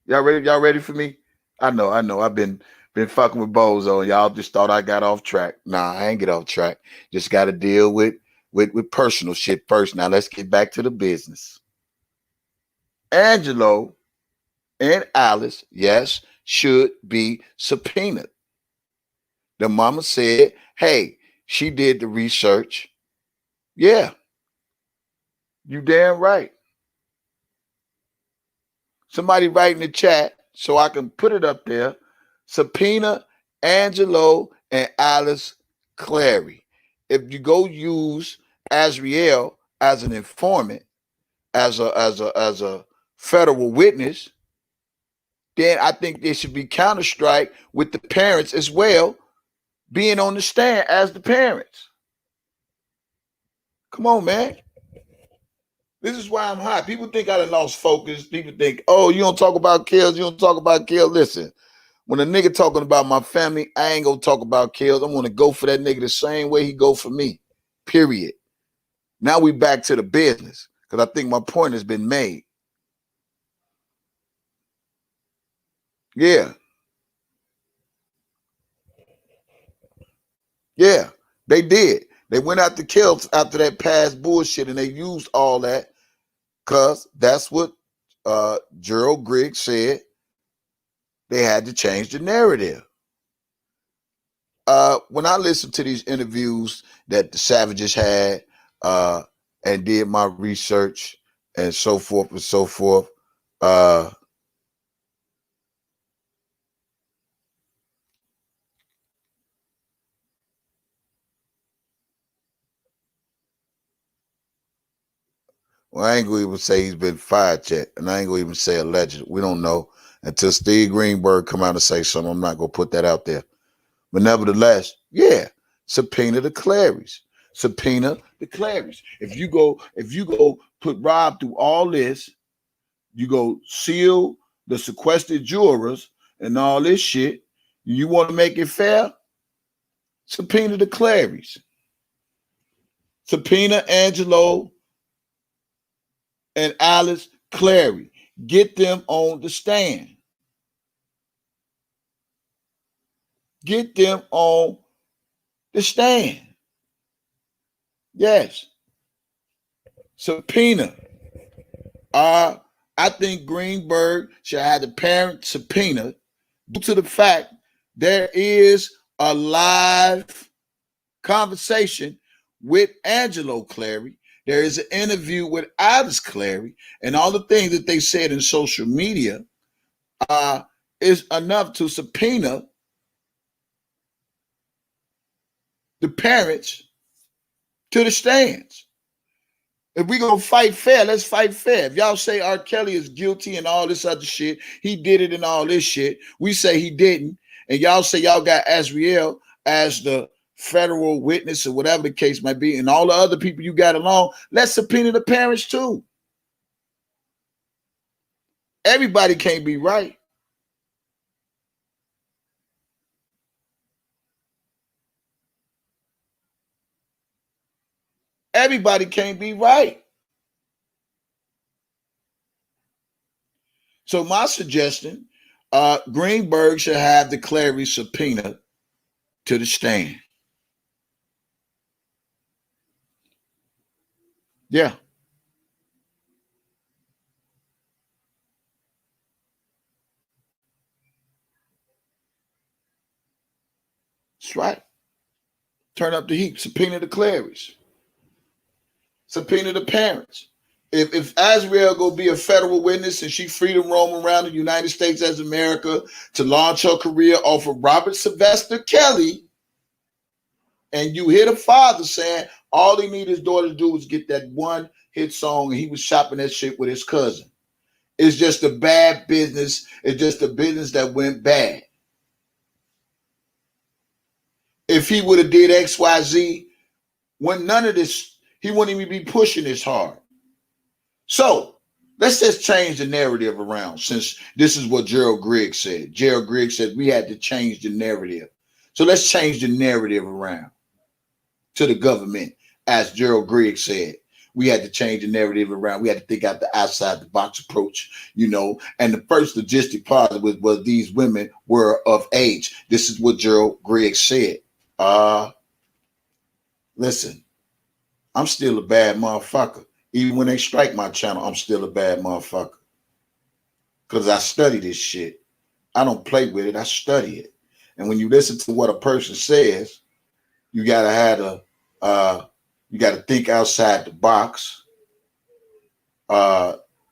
Speaker 1: Y'all ready for me? I know. I've been fucking with Bozo. Y'all just thought I got off track. Nah, I ain't get off track. Just gotta deal with personal shit first. Now let's get back to the business. Angelo and Alice, yes, should be subpoenaed. The mama said, hey, she did the research. Yeah, you damn right. Somebody write in the chat so I can put it up there. Subpoena Angelo and Alice Clary. If you go use Azriel as an informant, as a federal witness, then I think there should be counterstrike with the parents as well, being on the stand as the parents. Come on, man. This is why I'm hot. People think I done lost focus. People think, oh, you don't talk about kills. You don't talk about kills. Listen, when a nigga talking about my family, I ain't gonna talk about kills. I'm gonna go for that nigga the same way he go for me. Period. Now we back to the business because I think my point has been made. Yeah. Yeah, they did. They went out to kill after that past bullshit and they used all that because that's what Gerald Griggs said. They had to change the narrative. When I listened to these interviews that the Savages had and did my research and so forth and so forth, well, I ain't gonna even say he's been fired yet, and I ain't gonna even say alleged. We don't know until Steve Greenberg come out and say something. I'm not gonna put that out there. But nevertheless, yeah, subpoena the Clarys. Subpoena the Clarys. If you go put Rob through all this, you go seal the sequestered jurors and all this shit. You want to make it fair? Subpoena the Clarys. Subpoena Angelo and Alice Clary. Get them on the stand. Get them on the stand. Yes. subpoena. I think Greenberg should have the parent subpoena due to the fact there is a live conversation with Angelo Clary. There is an interview with Alice Clary, and all the things that they said in social media is enough to subpoena the parents to the stands. If we're going to fight fair, let's fight fair. If y'all say R. Kelly is guilty and all this other shit, he did it and all this shit, we say he didn't, and y'all say y'all got Azriel as the federal witness or whatever the case might be, and all the other people you got along, let's subpoena the parents too. Everybody can't be right. Everybody can't be right. So my suggestion, Greenberg should have the Clary subpoena to the stand. Yeah. That's right. Turn up the heat. Subpoena the Clarys. Subpoena the parents. If Azriel go be a federal witness and she free to roam around the United States as America to launch her career off of Robert Sylvester Kelly, and you hear the father saying all he need his daughter to do is get that one hit song, and he was shopping that shit with his cousin. It's just a bad business. It's just a business that went bad. If he would have did XYZ, when none of this, he wouldn't even be pushing this hard. So let's just change the narrative around, since this is what Gerald Griggs said. Gerald Griggs said we had to change the narrative. So let's change the narrative around to the government, as Gerald Griggs said. We had to change the narrative around. We had to think out the outside the box approach, you know. And the first logistic part of it was these women were of age. This is what Gerald Griggs said. Listen, I'm still a bad motherfucker. Even when they strike my channel, I'm still a bad motherfucker. Because I study this shit. I don't play with it. I study it. And when you listen to what a person says, you gotta have you gotta think outside the box.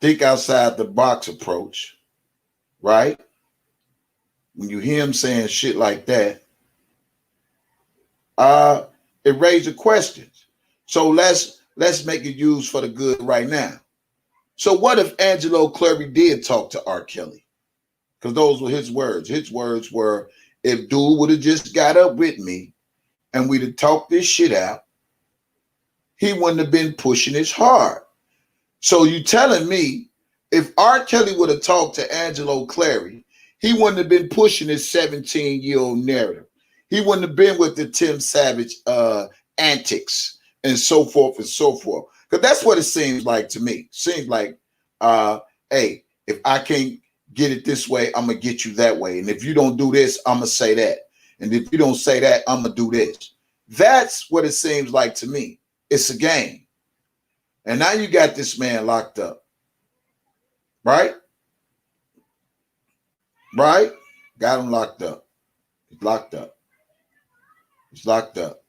Speaker 1: Think outside the box approach, right? When you hear him saying shit like that, it raises questions. So let's make it used for the good right now. So what if Angelo Clary did talk to R. Kelly? Because those were his words. His words were, if dude would have just got up with me and we'd have talked this shit out, he wouldn't have been pushing as hard. So you telling me if R. Kelly would have talked to Angelo Clary, he wouldn't have been pushing his 17-year-old narrative. He wouldn't have been with the Tim Savage antics and so forth and so forth. Because that's what it seems like to me. Seems like, hey, if I can't get it this way, I'm going to get you that way. And if you don't do this, I'm going to say that. And if you don't say that, I'm going to do this. That's what it seems like to me. It's a game. And now you got this man locked up. Right? Right? Got him locked up. He's locked up. He's locked up.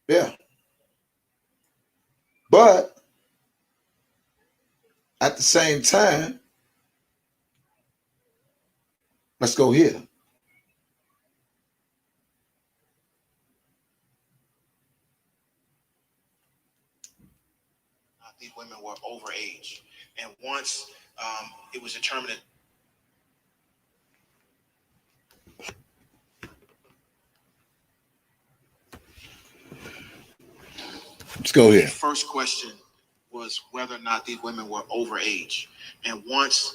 Speaker 1: Yeah. But at the same time, let's go here.
Speaker 4: These women were overage. And once it was determined that
Speaker 1: let's go here.
Speaker 4: the first question was whether or not these women were overage. And once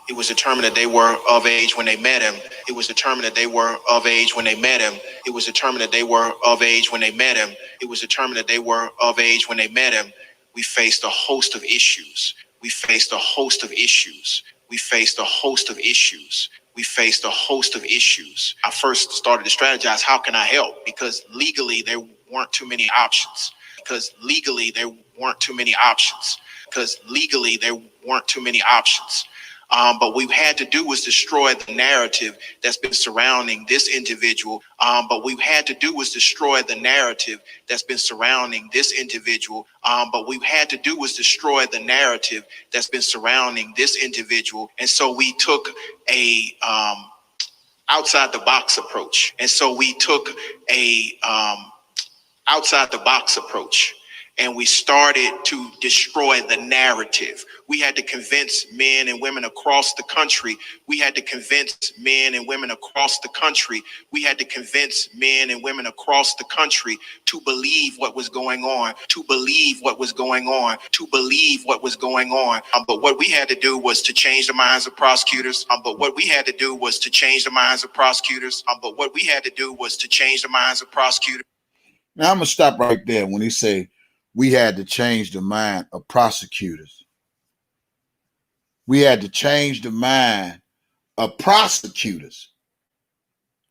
Speaker 4: it was determined that they were of age when they met him, it was determined that they were of age when they met him, it was determined that they were of age when they met him, it was determined that they were of age when they met him, we faced a host of issues. We faced a host of issues. We faced a host of issues. We faced a host of issues. I first started to strategize, how can I help? Because legally weren't too many options. Because legally there weren't too many options. But what we had to do was destroy the narrative that's been surrounding this individual. But we had to do was destroy the narrative that's been surrounding this individual. And so we took a outside the box approach. And we started to destroy the narrative. We had to convince men and women across the country. We had to convince men and women across the country to believe what was going on, But what we had to do was to change the minds of prosecutors.
Speaker 1: Now I'm gonna stop right there when he say we had to change the mind of prosecutors. We had to change the mind of prosecutors.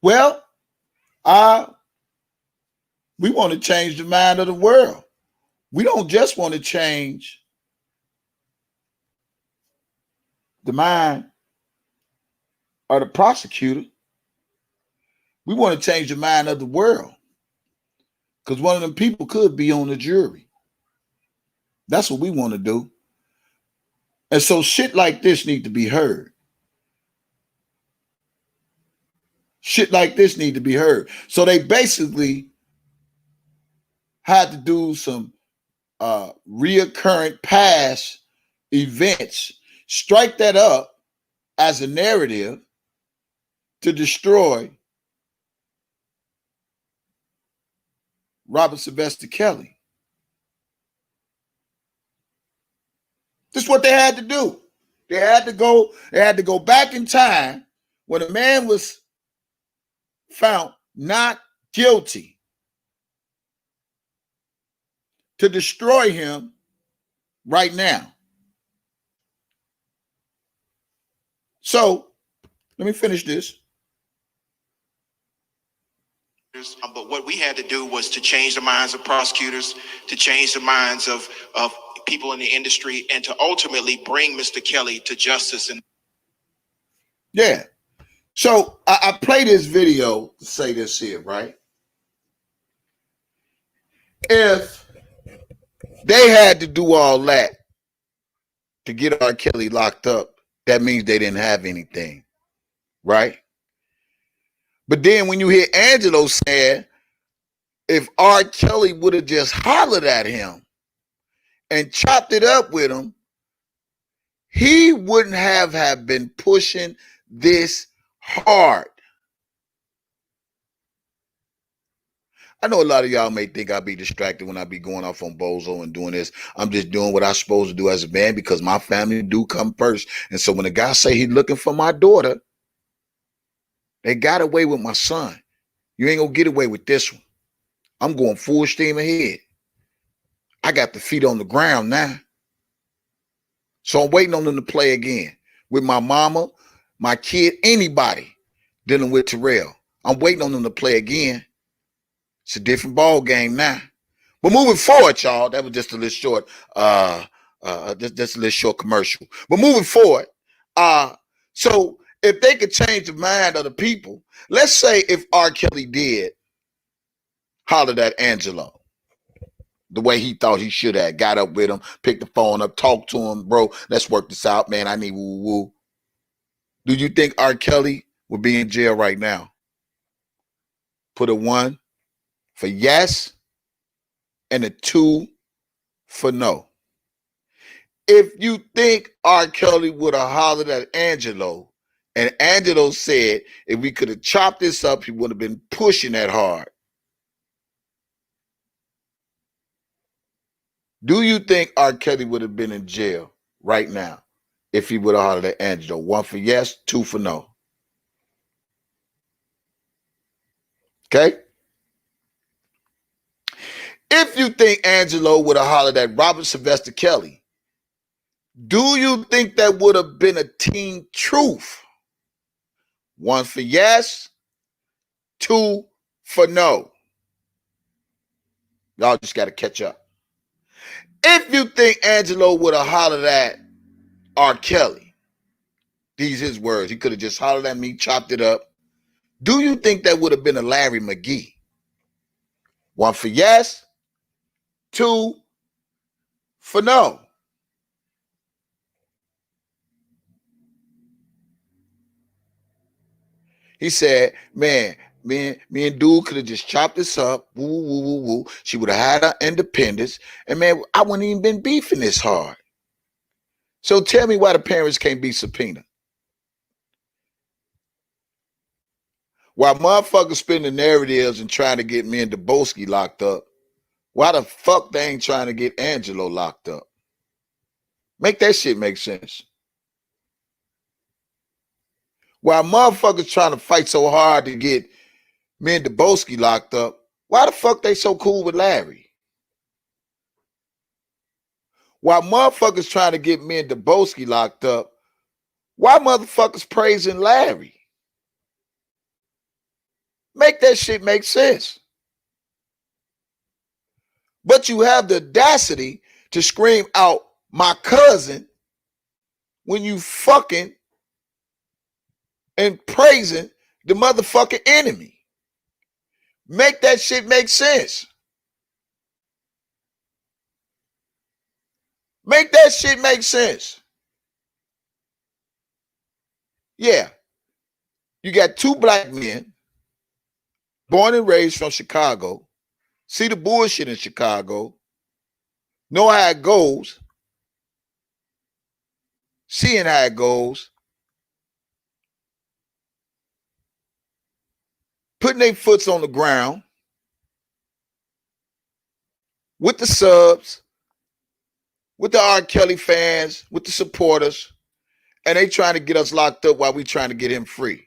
Speaker 1: Well, we want to change the mind of the world. We don't just want to change the mind of the prosecutor. We want to change the mind of the world. Because one of them people could be on the jury. That's what we want to do. And so shit like this need to be heard. So they basically had to do some reoccurring past events, strike that up as a narrative to destroy Robert Sylvester Kelly. This is what they had to do. They had to go back in time when a man was found not guilty to destroy him right now. So let me finish this.
Speaker 4: But what we had to do was to change the minds of prosecutors, to change the minds of people in the industry, and to ultimately bring Mr. Kelly to justice.
Speaker 1: Yeah. So I play this video to say this here, right? If they had to do all that to get R. Kelly locked up, that means they didn't have anything, right? But then when you hear Angelo saying, if R. Kelly would have just hollered at him and chopped it up with him, he wouldn't have been pushing this hard. I know a lot of y'all may think I be distracted when I be going off on Bozo and doing this. I'm just doing what I'm supposed to do as a man because my family do come first. And so when the guy say he's looking for my daughter, they got away with my son. You ain't gonna get away with this one. I'm going full steam ahead. I got the feet on the ground now. So I'm waiting on them to play again with my mama, my kid, anybody dealing with Terrell. I'm waiting on them to play again. It's a different ball game now. But moving forward, y'all, that was just a little short, just a little short commercial. But moving forward, so if they could change the mind of the people, let's say if R. Kelly did hollered at Angelo the way he thought he should have, got up with him, picked the phone up, talked to him, bro, let's work this out, man, I need woo-woo. Do you think R. Kelly would be in jail right now? Put a 1 for yes and a 2 for no. If you think R. Kelly would have hollered at Angelo, and Angelo said if we could have chopped this up, he would have been pushing that hard. Do you think R. Kelly would have been in jail right now if he would have hollered at Angelo? 1 for yes, 2 for no. Okay? If you think Angelo would have hollered at Robert Sylvester Kelly, do you think that would have been a team truth? 1 for yes, 2 for no. Y'all just got to catch up. If you think Angelo would have hollered at R. Kelly, these his words, he could have just hollered at me, chopped it up. Do you think that would have been a Larry McGee? 1 for yes, 2 for no. He said, man, me and dude could have just chopped this up. Woo, woo, woo, woo. She would have had her independence. And man, I wouldn't even been beefing this hard. So tell me why the parents can't be subpoenaed. While motherfuckers spinning narratives and trying to get me and Dubowski locked up, why the fuck they ain't trying to get Angelo locked up? Make that shit make sense. While motherfuckers trying to fight so hard to get me and Dubowski locked up, why the fuck they so cool with Larry? While motherfuckers trying to get me and Dubowski locked up, why motherfuckers praising Larry? Make that shit make sense. But you have the audacity to scream out my cousin when you fucking and praising the motherfucking enemy. Make that shit make sense. Make that shit make sense. Yeah. You got 2 black men born and raised from Chicago, see the bullshit in Chicago, know how it goes, seeing how it goes, putting their foots on the ground with the subs, with the R. Kelly fans, with the supporters, and they trying to get us locked up while we trying to get him free.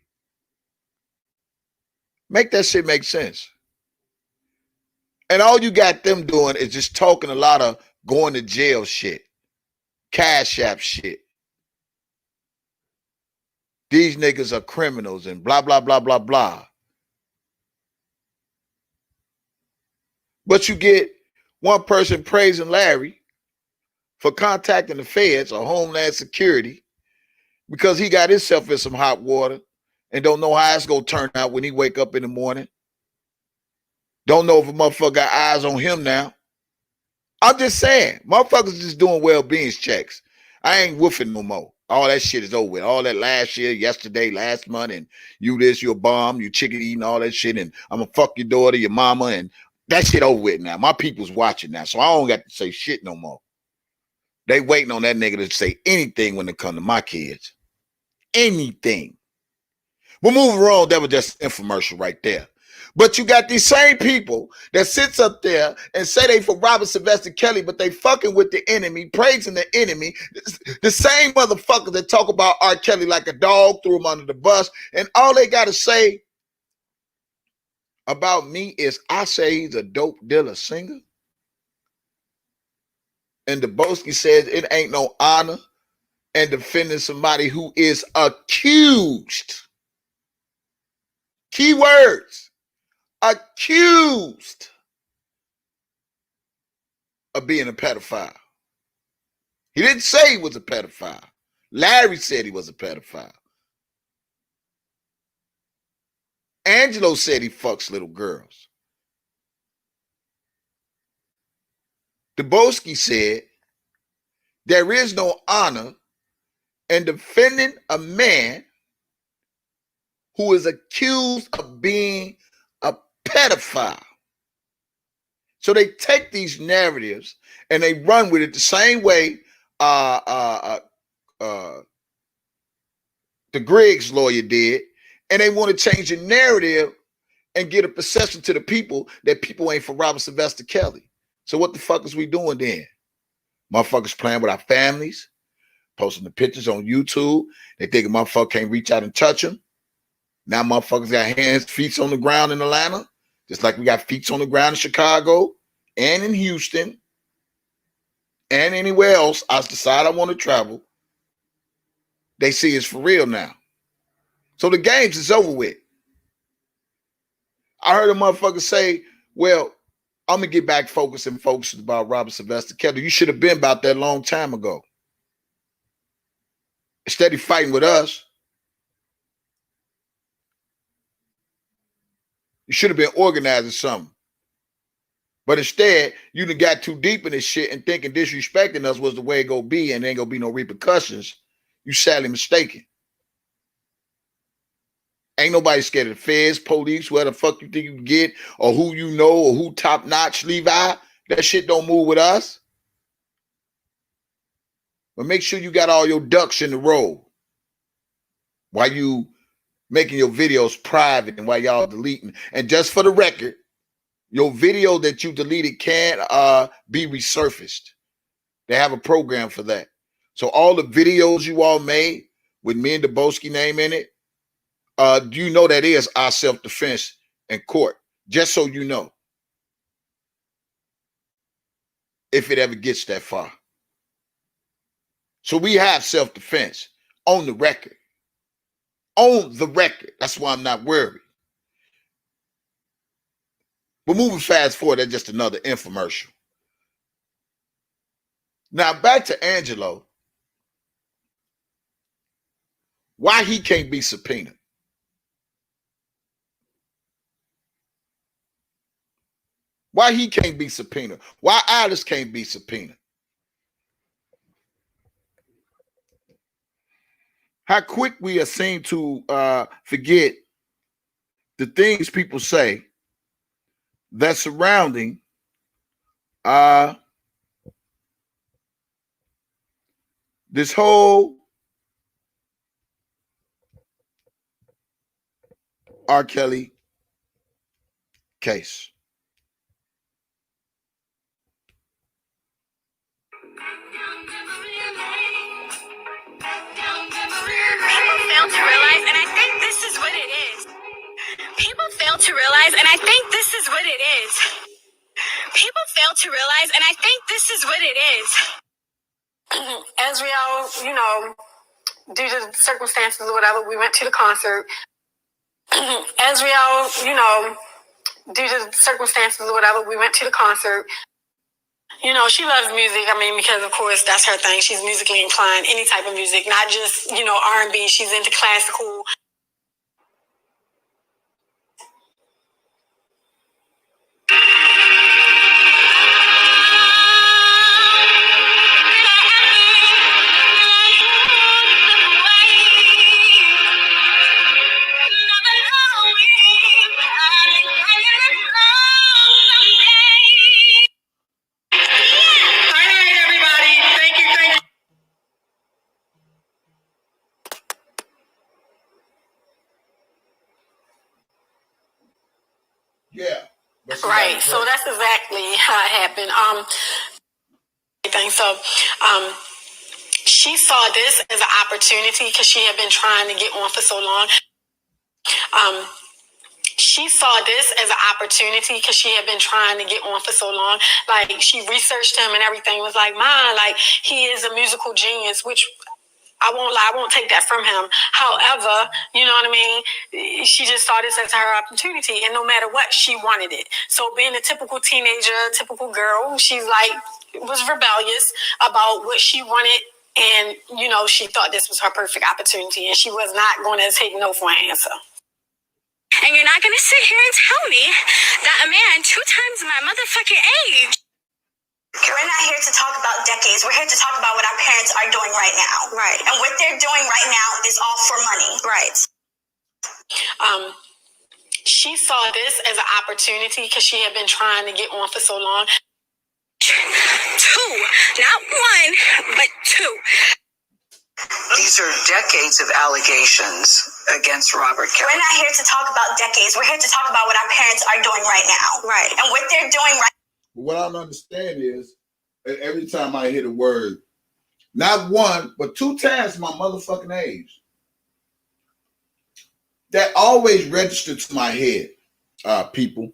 Speaker 1: Make that shit make sense. And all you got them doing is just talking a lot of going to jail shit, cash app shit. These niggas are criminals and blah, blah, blah, blah, blah. But you get one person praising Larry for contacting the feds or Homeland Security because he got himself in some hot water and don't know how it's going to turn out when he wake up in the morning. Don't know if a motherfucker got eyes on him now. I'm just saying, motherfuckers just doing well-being checks. I ain't woofing no more. All that shit is over with. All that last year, yesterday, last month, and you this, you a bomb, you chicken eating, all that shit, and I'm gonna fuck your daughter, your mama, and that shit over with now. My people's watching now, so I don't got to say shit no more. They waiting on that nigga to say anything when it come to my kids. Anything. But moving on, that was just infomercial right there. But you got these same people that sits up there and say they for Robert Sylvester Kelly, but they fucking with the enemy, praising the enemy. The same motherfuckers that talk about R. Kelly like a dog, threw him under the bus, and all they got to say about me is I say he's a dope dealer singer. And Dubowski says it ain't no honor in defending somebody who is accused. Keywords. Accused of being a pedophile. He didn't say he was a pedophile. Larry said he was a pedophile. Angelo said he fucks little girls. Dubowski said there is no honor in defending a man who is accused of being a pedophile. So they take these narratives and they run with it the same way the Griggs lawyer did, and they want to change the narrative and get a perception to the people that people ain't for Robert Sylvester Kelly. So what the fuck is we doing then? Motherfuckers playing with our families, posting the pictures on YouTube. They think a motherfucker can't reach out and touch them. Now motherfuckers got hands, feet on the ground in Atlanta, just like we got feet on the ground in Chicago and in Houston and anywhere else I decide I want to travel. They see it's for real now. So the games is over with. I heard a motherfucker say, well, I'm gonna get back focusing folks about Robert Sylvester Kettle. You should have been about that long time ago. Instead of fighting with us, you should have been organizing something. But instead, you done got too deep in this shit and thinking disrespecting us was the way it go be and there ain't gonna be no repercussions. You sadly mistaken. Ain't nobody scared of the feds, police, where the fuck you think you can get, or who you know, or who top notch, Levi. That shit don't move with us. But make sure you got all your ducks in the row while you making your videos private and while y'all deleting. And just for the record, your video that you deleted can be resurfaced. They have a program for that. So all the videos you all made with me and Deboski name in it, do you know that is our self-defense in court? Just so you know. If it ever gets that far. So we have self-defense on the record. On the record. That's why I'm not worried. But moving fast forward, that's just another infomercial. Now back to Angelo. Why he can't be subpoenaed? Why he can't be subpoenaed? Why Alice can't be subpoenaed? How quick we are seen to forget the things people say that surrounding this whole R. Kelly case.
Speaker 5: People fail to realize, and I think this is what it is. People fail to realize, and I think this is what it is. People fail to realize, and I think this is what it is. As we all, due to circumstances or whatever, we went to the concert. As we all, due to circumstances or whatever, we went to the concert. She loves music. Because of course that's her thing. She's musically inclined, any type of music, not just, R&B. She's into classical.
Speaker 1: Yeah.
Speaker 5: Right. So that's exactly how it happened. So, she saw this as an opportunity because she had been trying to get on for so long. She saw this as an opportunity because she had been trying to get on for so long. Like, she researched him and everything, was like, "Mom, like, he is a musical genius," which I won't lie, I won't take that from him. However, you know what I mean? She just saw this as her opportunity, and no matter what, she wanted it. So being a typical teenager, typical girl, she's like, was rebellious about what she wanted, and, she thought this was her perfect opportunity, and she was not going to take no for an answer. And you're not going to sit here and tell me that a man 2 times my motherfucking age.
Speaker 6: We're not here to talk about decades. We're here to talk about what our parents are doing right now. Right. And what they're doing right now is all for money. Right.
Speaker 5: She saw this as an opportunity because she had been trying to get on for so long. 2, not 1, but 2.
Speaker 6: These are decades of allegations against Robert Kelly. We're not here to talk about decades. We're here to talk about what our parents are doing right now. Right. And what they're doing right now.
Speaker 1: What I don't understand is every time I hear the word, not 1, but 2 times my motherfucking age, that always registered to my head, people.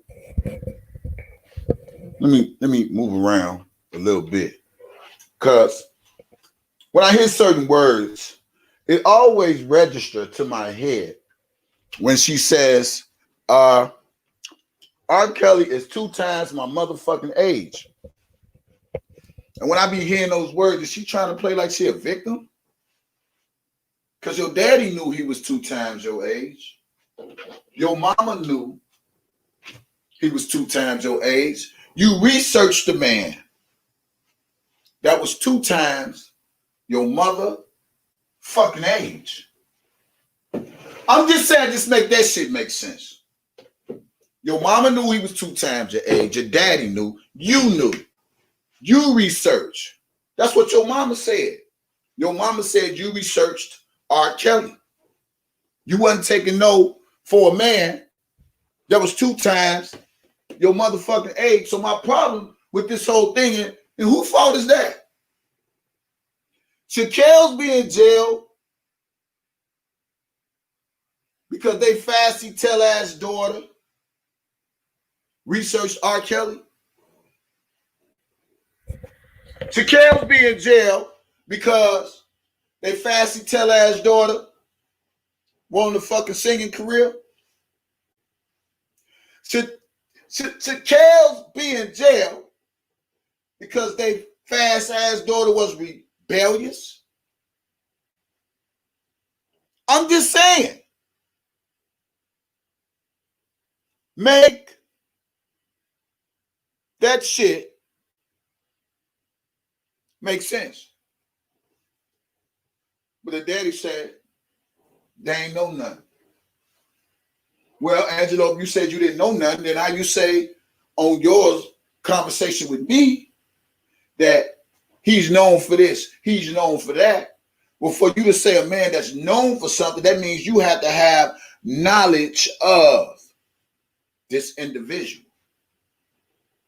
Speaker 1: Let me move around a little bit. Because when I hear certain words, it always registers to my head when she says, R. Kelly is 2 times my motherfucking age. And when I be hearing those words, is she trying to play like she a victim? Because your daddy knew he was 2 times your age. Your mama knew he was 2 times your age. You researched the man that was 2 times your mother fucking age. I'm just saying, just make that shit make sense. Your mama knew he was 2 times your age. Your daddy knew. You knew. You researched. That's what your mama said. Your mama said you researched R. Kelly. You wasn't taking no for a man that was 2 times your motherfucking age. So my problem with this whole thing, and whose fault is that? Should Kels be in jail because they fasty tell ass daughter researched R. Kelly? Should Kels be in jail because they fasty tell ass daughter wanted a fucking singing career? Should Kels be in jail because they fast ass daughter was rebellious? I'm just saying. Make that shit make sense. But the daddy said, they ain't know nothing. Well, Angelo, if you said you didn't know nothing, then how you say on your conversation with me that he's known for this, he's known for that? Well, for you to say a man that's known for something, that means you have to have knowledge of this individual.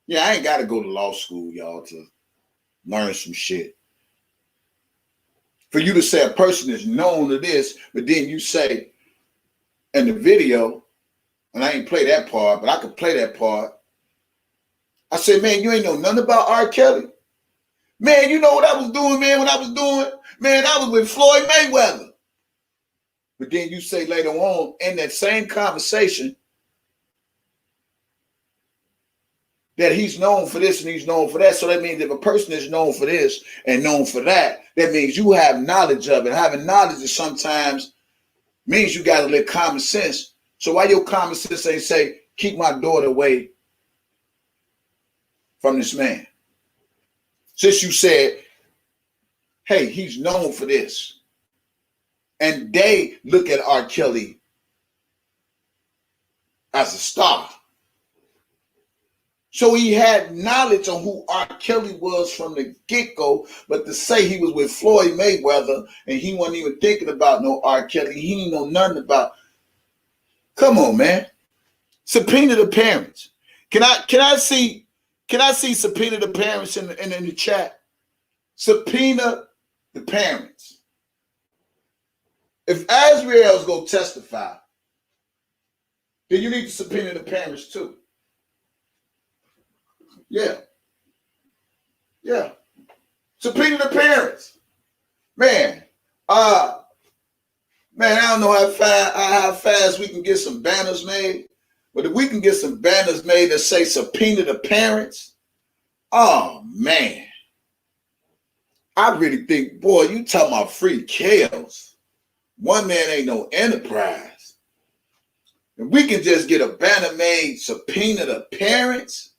Speaker 1: Yeah, I ain't got to go to law school, y'all, to learn some shit. For you to say a person is known to this, but then you say in the video, and I ain't play that part, but I could play that part. I said, man, you ain't know nothing about R. Kelly? Man, you know what I was doing, man, when I was doing? Man, I was with Floyd Mayweather. But then you say later on in that same conversation that he's known for this and he's known for that. So that means if a person is known for this and known for that, that means you have knowledge of it. Having knowledge is sometimes means you got to let common sense. So why your common sense ain't say, keep my daughter away from this man? Since you said, hey, he's known for this. And they look at R. Kelly as a star. So he had knowledge on who R. Kelly was from the get-go, but to say he was with Floyd Mayweather and he wasn't even thinking about no R. Kelly, he didn't know nothing about. Come on, man. Subpoena the parents. Can I see subpoena the parents in the chat? Subpoena the parents. If Azriel's gonna testify, then you need to subpoena the parents too. Yeah. Subpoena the parents. Man, I don't know how fast we can get some banners made, but if we can get some banners made that say subpoena the parents, oh man. I really think, boy, you talking about free Kels. One man ain't no enterprise. If we can just get a banner made, subpoena the parents.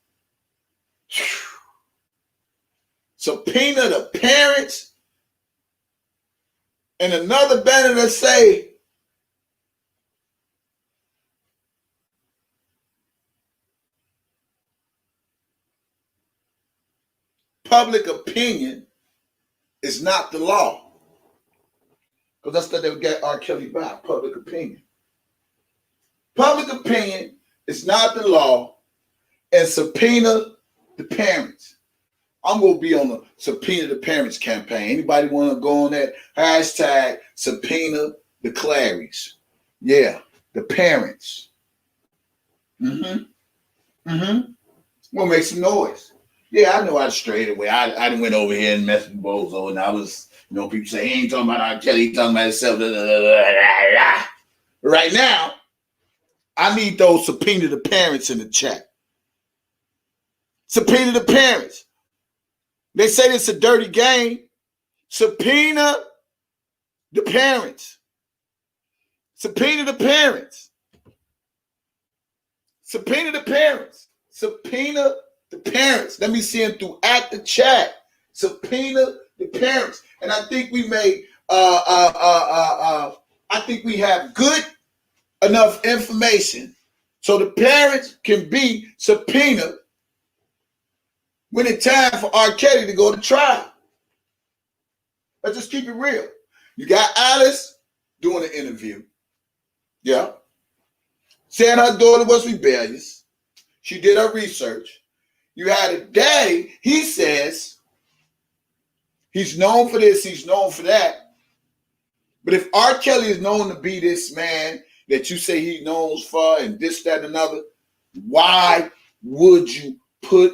Speaker 1: Subpoena the parents. And another banner that say, public opinion is not the law. Because that's what they would get R. Kelly by, public opinion. Public opinion is not the law, and subpoena the parents. I'm going to be on the subpoena the parents campaign. Anybody want to go on that? Hashtag subpoena the Clarys. Yeah, the parents. We'll make some noise. Yeah, I know I strayed away. I went over here and messed with Bozo, and I was, people say, he ain't talking about R. Kelly, he talking about himself. Right now, I need those subpoena the parents in the chat. Subpoena the parents. They say it's a dirty game. Subpoena the parents. Subpoena the parents. Subpoena the parents. Subpoena the parents. Let me see them throughout the chat. Subpoena the parents. And I think we made I think we have good enough information so the parents can be subpoenaed when it's time for R. Kelly to go to trial. Let's just keep it real. You got Alice doing an interview. Yeah. Saying her daughter was rebellious. She did her research. You had a daddy, he says he's known for this, he's known for that. But if R. Kelly is known to be this man that you say he knows for and this, that, and another, why would you put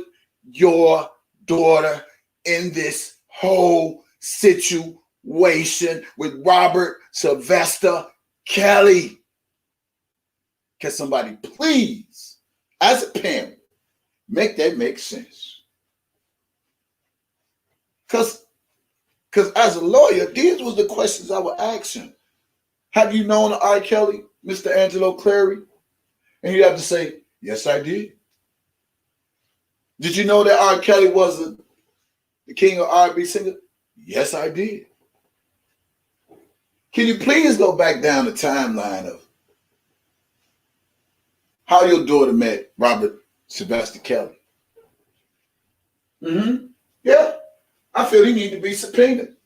Speaker 1: your daughter in this whole situation with Robert Sylvester Kelly? Can somebody please, as a parent, make that make sense? Because as a lawyer, these was the questions I would ask him. Have you known R. Kelly, Mr. Angelo Clary? And he'd have to say, yes, I did. Did you know that R. Kelly was the king of R&B singer? Yes, I did. Can you please go back down the timeline of how your daughter met Robert Sylvester Kelly? Yeah. I feel he need to be subpoenaed.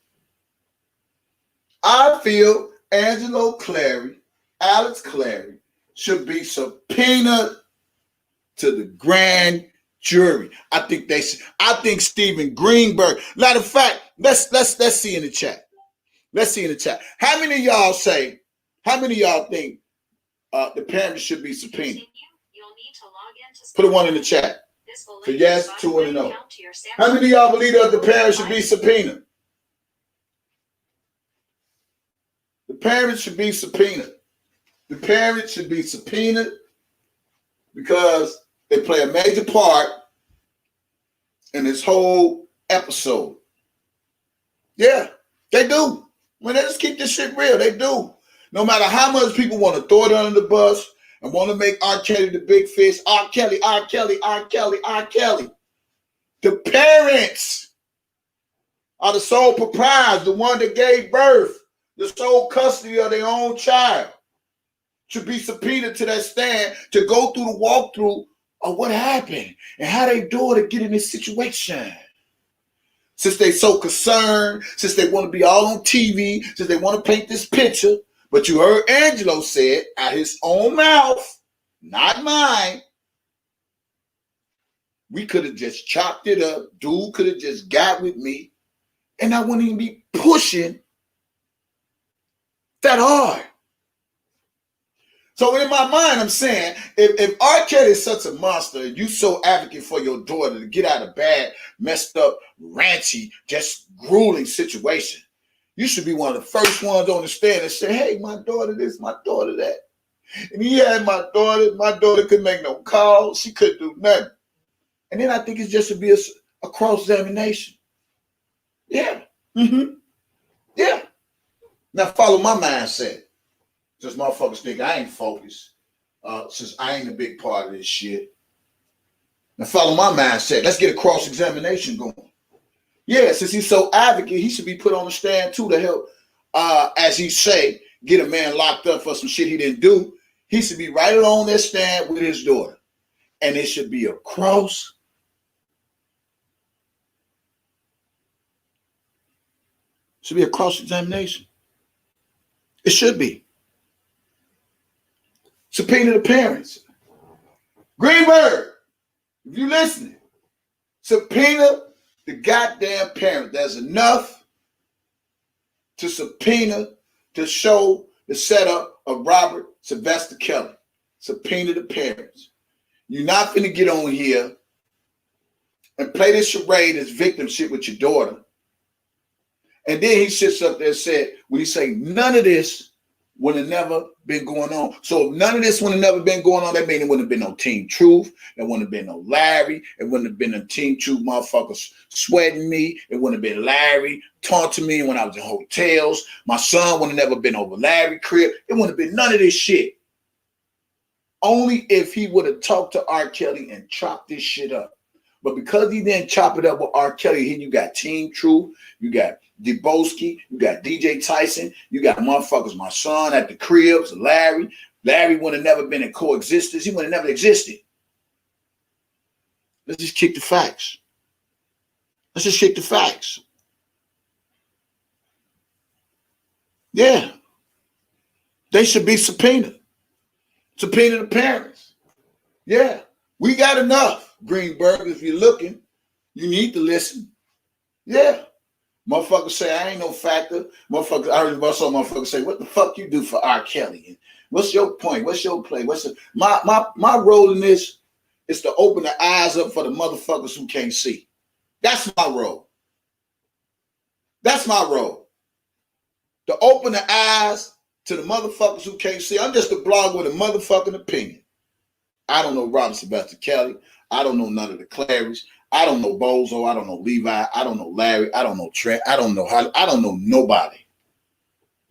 Speaker 1: I feel Angelo Clary, Alex Clary, should be subpoenaed to the grand jury. I think they should. I think Stephen Greenberg. Matter of fact, let's see in the chat. Let's see in the chat. How many of y'all say? How many of y'all think the parents should be subpoenaed? Put a one in the chat. For yes, 2 and no. How many of y'all believe that the parents should be subpoenaed? The parents should be subpoenaed. The parents should be subpoenaed because they play a major part in this whole episode. Yeah, they do. I mean, they just keep this shit real. They do. No matter how much people want to throw it under the bus and want to make R. Kelly the big fish, R. Kelly, R. Kelly, R. Kelly, R. Kelly. The parents are the sole proprietors, the one that gave birth, the sole custody of their own child, should be subpoenaed to that stand to go through the walkthrough of what happened and how they do it to get in this situation. Since they so concerned, since they want to be all on TV, since they want to paint this picture, but you heard Angelo said out his own mouth, not mine, we could have just chopped it up. Dude could have just got with me, and I wouldn't even be pushing that hard. So in my mind, I'm saying, if R. Kelly is such a monster, and you so advocate for your daughter to get out of bad, messed up, ranchy, just grueling situation, you should be one of the first ones on the stand and say, hey, my daughter this, my daughter that. And he had my daughter couldn't make no calls, she couldn't do nothing. And then I think it just should be a cross-examination. Yeah. Yeah. Now follow my mindset. Just motherfuckers think I ain't focused. Since I ain't a big part of this shit. Now follow my mindset. Let's get a cross-examination going. Yeah, since he's so advocate, he should be put on the stand too to help, as he say, get a man locked up for some shit he didn't do. He should be right on that stand with his daughter. And it should be a cross. Should be a cross-examination. It should be. Subpoena the parents. Greenberg, if you listening, subpoena the goddamn parent. There's enough to subpoena to show the setup of Robert Sylvester Kelly. Subpoena the parents. You're not finna get on here and play this charade as victim shit with your daughter. And then he sits up there and said, when he say none of this would have never been going on. So if none of this would have never been going on, that means it wouldn't have been no Team Truth. There wouldn't have been no Larry. It wouldn't have been a Team Truth motherfuckers sweating me. It wouldn't have been Larry taunting me when I was in hotels. My son would have never been over Larry's crib. It wouldn't have been none of this shit. Only if he would have talked to R. Kelly and chopped this shit up. But because he didn't chop it up with R. Kelly, here you got Team Truth, you got Deboski, you got DJ TYSON, you got motherfuckers, my son at the cribs, Larry. Larry would have never been in coexistence. He would have never existed. Let's just kick the facts. Let's just kick the facts. Yeah. They should be subpoenaed. Subpoena the parents. Yeah. We got enough. Greenberg, if you're looking, you need to listen. Yeah. Motherfuckers say, I ain't no factor. Motherfuckers, I heard about some motherfuckers say, what the fuck you do for R. Kelly? And what's your point? What's your play? My role in this is to open the eyes up for the motherfuckers who can't see. That's my role. That's my role. To open the eyes to the motherfuckers who can't see. I'm just a blog with a motherfucking opinion. I don't know Robert Sebastian Kelly. I don't know none of the Clarys. I don't know Bozo. I don't know Levi. I don't know Larry. I don't know Trent. I don't know how. I don't know nobody.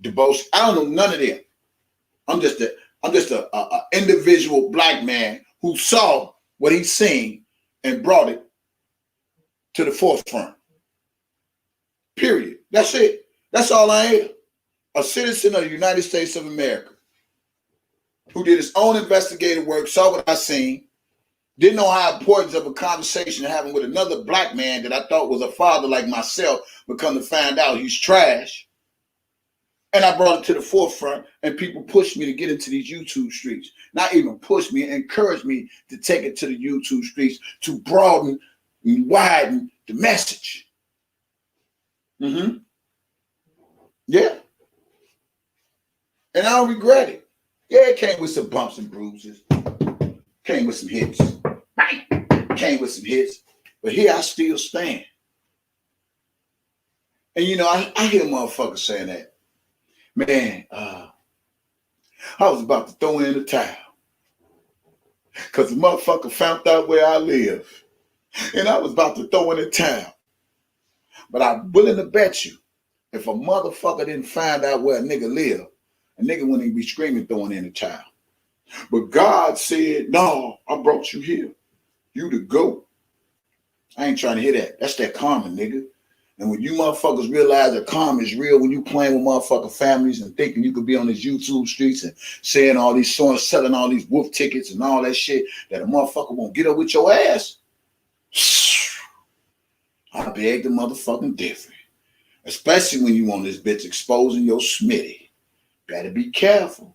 Speaker 1: DeBose. I don't know none of them. I'm just a individual black man who saw what he's seen and brought it to the forefront. Period. That's it. That's all I am. A citizen of the United States of America who did his own investigative work, saw what I seen, didn't know how important of a conversation having with another black man that I thought was a father like myself, but come to find out he's trash. And I brought it to the forefront, and people pushed me to get into these YouTube streets. Not even pushed me, encouraged me to take it to the YouTube streets to broaden and widen the message. Yeah. And I don't regret it. Yeah, it came with some bumps and bruises. Came with some hits. Came with some hits. But here I still stand. And you know, I hear motherfuckers saying that. Man, I was about to throw in the towel. Because the motherfucker found out where I live. And I was about to throw in the towel. But I'm willing to bet you, if a motherfucker didn't find out where a nigga lived, a nigga wouldn't even be screaming throwing in the towel. But God said, no, I brought you here. You the GOAT. I ain't trying to hear that. That's that karma, nigga. And when you motherfuckers realize that karma is real, when you playing with motherfucking families and thinking you could be on these YouTube streets and saying all these songs, selling all these wolf tickets and all that shit, that a motherfucker won't get up with your ass, I beg the motherfucking different. Especially when you on this bitch exposing your Smitty. Better be careful.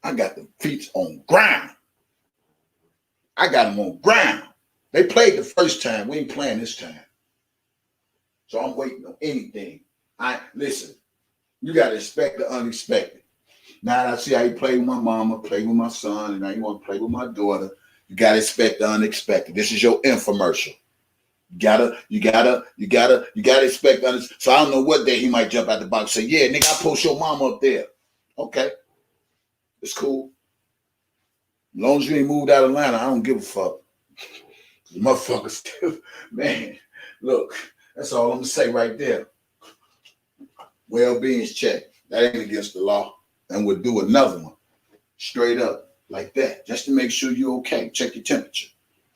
Speaker 1: I got the feet on ground. I got them on ground. They played the first time. We ain't playing this time. So I'm waiting on anything. Listen, you got to expect the unexpected. Now I see how you play with my mama, play with my son, and now you want to play with my daughter. You got to expect the unexpected. This is your infomercial. You gotta expect the unexpected. So I don't know what day he might jump out the box and say, yeah, nigga, I post your mama up there. Okay. It's cool. As long as you ain't moved out of Atlanta, I don't give a fuck. Motherfuckers still, man, look, that's all I'm gonna say right there. Well-being's check. That ain't against the law. And we'll do another one. Straight up, like that. Just to make sure you're okay. Check your temperature.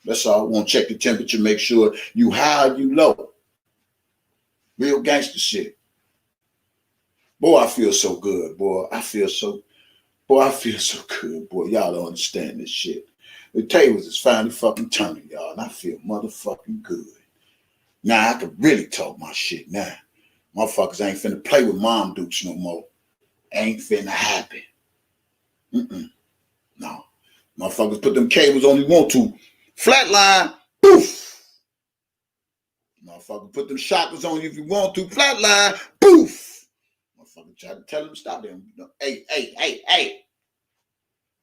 Speaker 1: That's all. We want to check the temperature, make sure you high or you low. Real gangster shit. Boy, I feel so good, boy. I feel so good, boy. Y'all don't understand this shit. The tables is finally fucking turning, y'all, and I feel motherfucking good. Now I can really talk my shit now. Motherfuckers ain't finna play with mom dukes no more. Ain't finna happen. No. Motherfuckers put them cables on you want to. Flatline, poof. Motherfucker put them shockers on you if you want to. Flatline, poof. Motherfucker try to tell them stop them. Hey.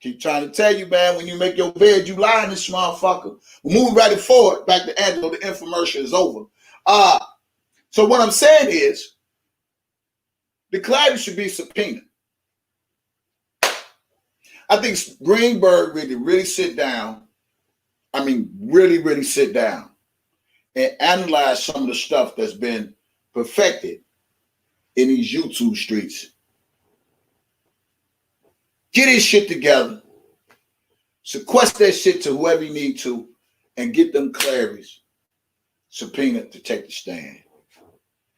Speaker 1: Keep trying to tell you, man, when you make your bed, you lie in this motherfucker. We'll move right forward. Back to Angelo, the infomercial is over. So what I'm saying is, the Clarys should be subpoenaed. I think Greenberg really sit down. I mean, really sit down and analyze some of the stuff that's been perfected in these YouTube streets. Get his shit together, sequester that shit to whoever you need to, and get them Clary's subpoena to take the stand.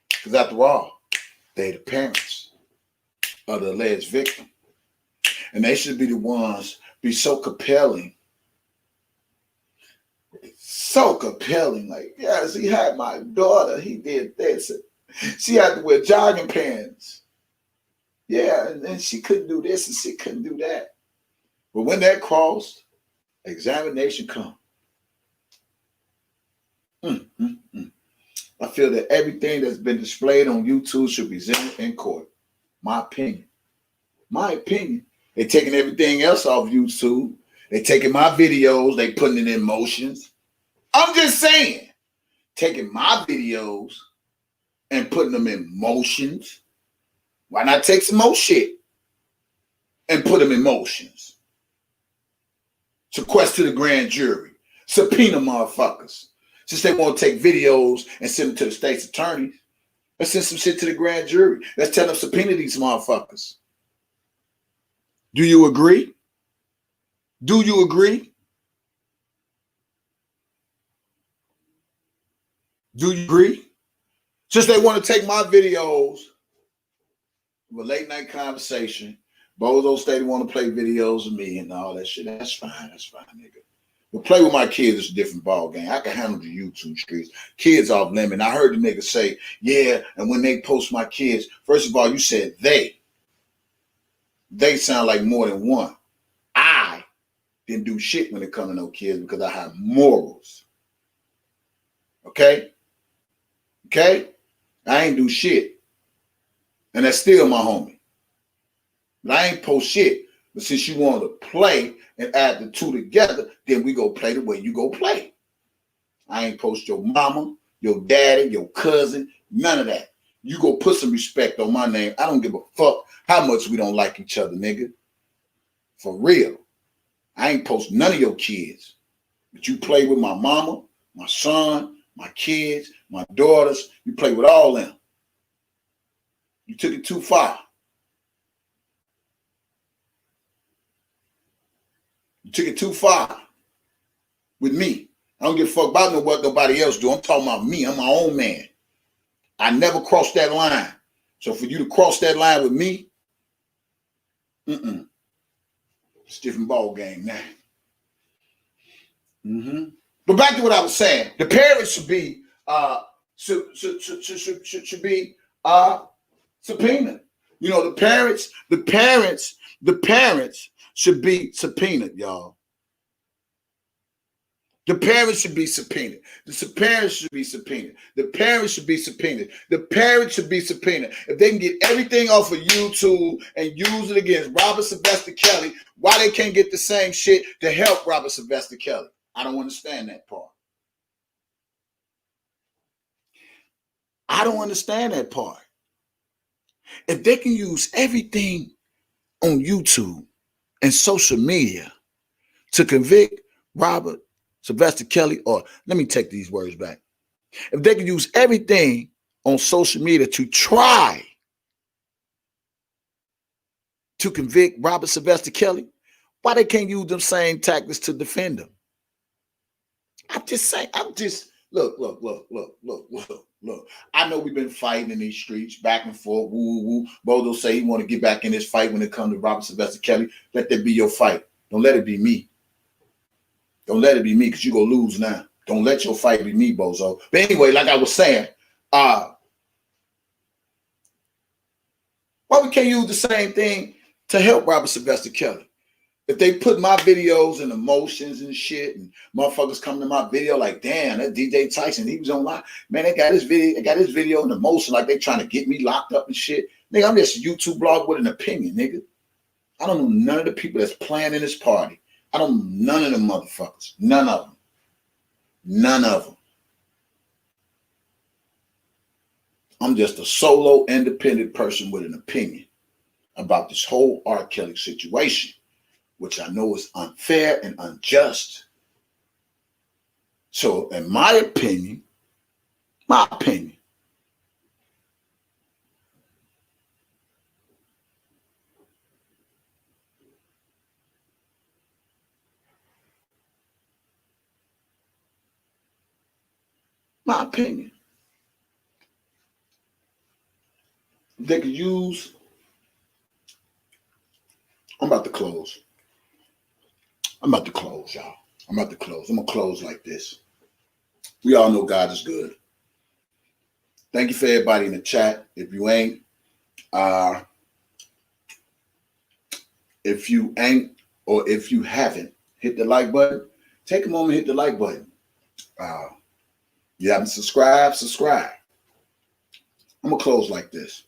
Speaker 1: Because after all, they're the parents of the alleged victim. And they should be the ones be so compelling. So compelling. Like, yes, he had my daughter. He did this. She had to wear jogging pants. Yeah, and then she couldn't do this and she couldn't do that. But when that crossed, examination come. I feel that everything that's been displayed on YouTube should be presented in court. My opinion. My opinion. They're taking everything else off YouTube. They're taking my videos. They putting it in motions. I'm just saying. Taking my videos and putting them in motions. Why not take some more shit and put them in motions? Sequester to the grand jury. Subpoena motherfuckers. Since they want to take videos and send them to the state's attorney, let's send some shit to the grand jury. Let's tell them subpoena these motherfuckers. Do you agree? Do you agree? Do you agree? Since they want to take my videos of a late night conversation, Bozo State want to play videos of me and all that shit. That's fine, nigga. But play with my kids is a different ball game. I can handle the YouTube streets. Kids off limit. I heard the nigga say, yeah, and when they post my kids, first of all, you said they. They sound like more than one. I didn't do shit when it comes to no kids because I have morals. Okay? Okay? I ain't do shit. And that's still my homie. But I ain't post shit. But since you want to play and add the two together, then we go play the way you go play. I ain't post your mama, your daddy, your cousin, none of that. You go put some respect on my name. I don't give a fuck how much we don't like each other, nigga. For real. I ain't post none of your kids. But you play with my mama, my son, my kids, my daughters. You play with all them. You took it too far. You took it too far with me. I don't give a fuck about what nobody else do. I'm talking about me. I'm my own man. I never crossed that line. So for you to cross that line with me, it's a different ball game now. But back to what I was saying. The parents should be should be subpoenaed. You know, the parents should be subpoenaed, y'all. The parents should be subpoenaed. The parents should be subpoenaed. The parents should be subpoenaed. The parents should be subpoenaed. If they can get everything off of YouTube and use it against Robert Sylvester Kelly, why they can't get the same shit to help Robert Sylvester Kelly? I don't understand that part. I don't understand that part. If they can use everything on YouTube and social media to convict Robert Sylvester Kelly, or let me take these words back. If they can use everything on social media to try to convict Robert Sylvester Kelly, why they can't use them same tactics to defend him? I'm just saying, look. I know we've been fighting in these streets, back and forth, woo. Bozo say he want to get back in this fight when it comes to Robert Sylvester Kelly. Let that be your fight. Don't let it be me. Don't let it be me, because you're going to lose now. Don't let your fight be me, Bozo. But anyway, like I was saying, why we can't use the same thing to help Robert Sylvester Kelly? If they put my videos in emotions and shit, and motherfuckers come to my video like, damn, that DJ TYSON, he was on live. Man, they got his video in emotion, like they trying to get me locked up and shit. Nigga, I'm just a YouTube blog with an opinion, nigga. I don't know none of the people that's playing in this party. I don't know none of them motherfuckers. None of them. None of them. I'm just a solo, independent person with an opinion about this whole R. Kelly situation. which I know is unfair and unjust. So in my opinion, they could use, I'm about to close, y'all. I'm about to close. I'm going to close like this. We all know God is good. Thank you for everybody in the chat. If you ain't, or if you haven't hit the like button, take a moment, hit the like button. You haven't subscribed, subscribe. I'm going to close like this.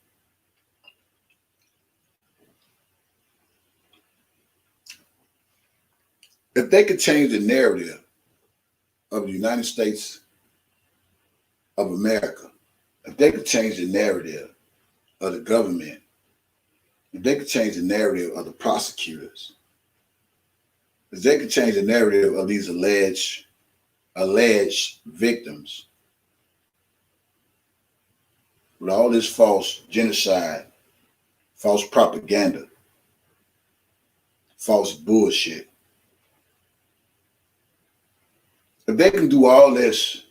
Speaker 1: If they could change the narrative of the United States of America, if they could change the narrative of the government, if they could change the narrative of the prosecutors, if they could change the narrative of these alleged victims, with all this false genocide, false propaganda, false bullshit, if they can do all this